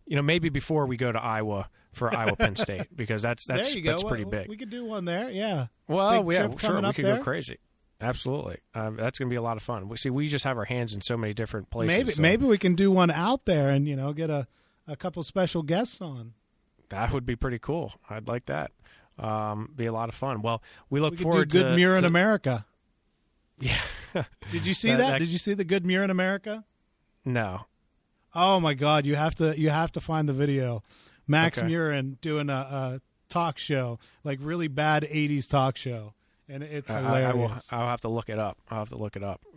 Maybe before we go to Iowa for Iowa Penn State, because that's pretty big. We could do one there. Yeah. Well, big trip sure. We could there. go crazy. Absolutely. That's going to be a lot of fun. We just have our hands in so many different places. Maybe we can do one out there and get a couple special guests on. That would be pretty cool. I'd like that. Be a lot of fun. Well, we look could forward do to Good Mirror in America. Yeah. Did you see that? Did you see the Good Mirror in America? No. Oh my God! You have to find the video. Max Murin doing a talk show, like really bad '80s talk show, and it's hilarious. I'll have to look it up.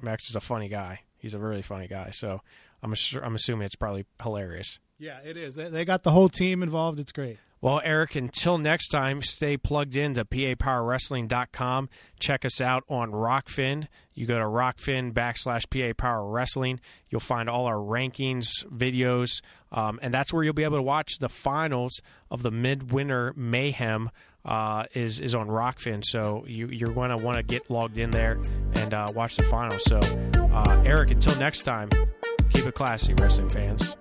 Max is a funny guy. He's a really funny guy. So I'm assuming it's probably hilarious. Yeah, it is. They got the whole team involved. It's great. Well, Eric, until next time, stay plugged in to PAPowerWrestling.com. Check us out on Rockfin. You go to Rockfin/PAPowerWrestling. You'll find all our rankings, videos, and that's where you'll be able to watch the finals of the Mid Winter Mayhem is on Rockfin. So you're going to want to get logged in there and watch the finals. So, Eric, until next time, keep it classy, wrestling fans.